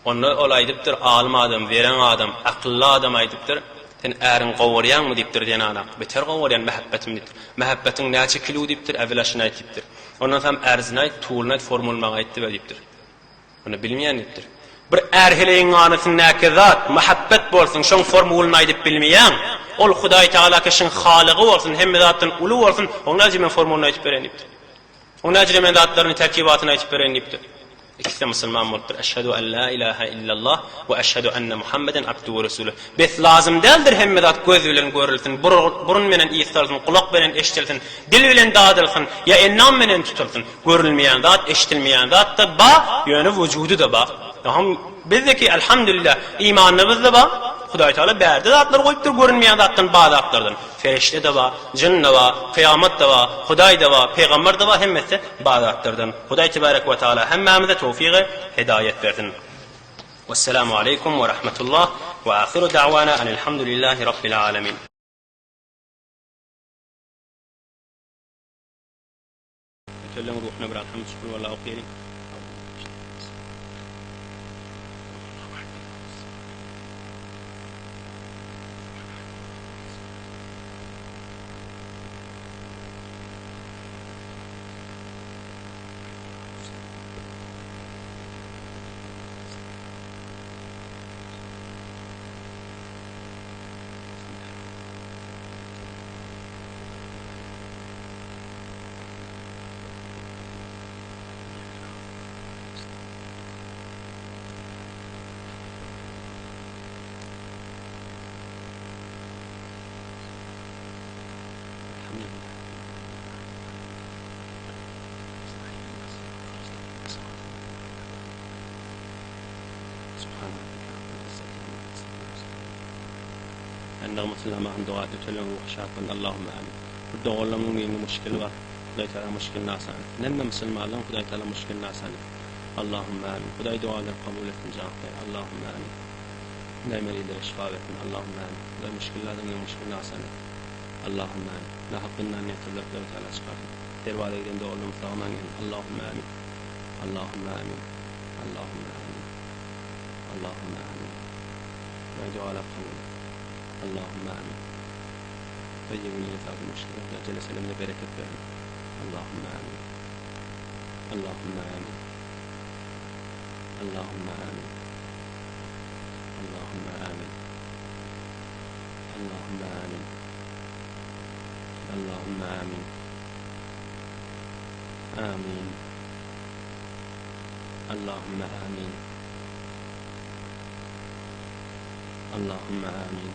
onu olaydıptır, alma adam, veren adam, akıllı adam aydıptır. Sen erin qovuryan mı deyiptir diyen anak. Beter qovuryan mehabbetim deyiptir. Mehabbetin neçe kilo deyiptir, evvelaşına aytiptir. Ondan sonra erzine, tuğuluna formulmağa aytip deyiptir. Onu bilmeyen deyiptir. Bir erheleyin anısın näke zat, mehabbet bolsun, şon formuluna aytip bilmeyen, ol Hudaý Taala keşin halığı olsun, hem zatın ulu olsun, onlar jimen formuluna aytip beren deyiptir. Onlar jimen zatlarını terkibatına aytip beren deyiptir. İkisi de Müslüman olupdur. Eşhedü en la ilahe illallah ve eşhedü enne Muhammeden abduhu ve resulü. Bes lazım değildir hemme zat göz bilen görülsün, burun menen iyistalsın, kulak bilen eşitilsin, dil bilen dağıdılsın, ya ennam menen tutulsun. Görülmeyen zat, eşitilmeyen zat da ba, yani vücudu da ba. Bizdeki elhamdülillah imanımız da ba. Hudaý Taala berdi zatlar koyupdur görünmeyen zattan bazı zatlardan. Ferişte de var, cin de var, kıyamet de var, Hudaý da var, peygamber de var, hemmesi bazı zatlardan. Hudaý Tebarek ve Teala hemmemize tevfiki, hidayet verdin. Vesselamu aleykum ve rahmetullah ve ahiru da'wana enelhamdülillahi rabbil alemin. Tekellim ruhuna bırakım, şükür vallahu khairin. أنهم مثلنا ما عن دعاء تتلون وخشاكم اللهم آمين. الدعاء لهم من مشكلة خدای تعالی مشکل ناسان. نم مسلمان الله خدای تعالی مشکل ناسان. اللهم آمین. خدای دعا در قبول کن جان. اللهم آمین. خدای مریض شفا بکن. اللهم آمین. خدای مشکل لازم مشکل ناسان. اللهم آمین. لا حقنا نیت الله خدای تعالی شفا. تیر وارد این دعا لهم سامان. اللهم آمین. اللهم آمین. اللهم آمین. اللهم آمین. خدای دعا لقبول. اللهم آمين. طيبني يثاب المشكلة لا جلس لمن بركة بهم. اللهم آمين. اللهم آمين. اللهم آمين. اللهم آمين. اللهم آمين. اللهم آمين. آمين. اللهم آمين. اللهم آمين.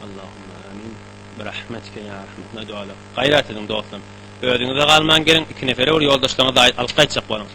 اللهم آمين برحمتك يا رحمتنا دعاء غيرات دعاء Özüňize galman gelin, iki nefere ol ýoldaşlaryňyza alyp gaýtjak bolun.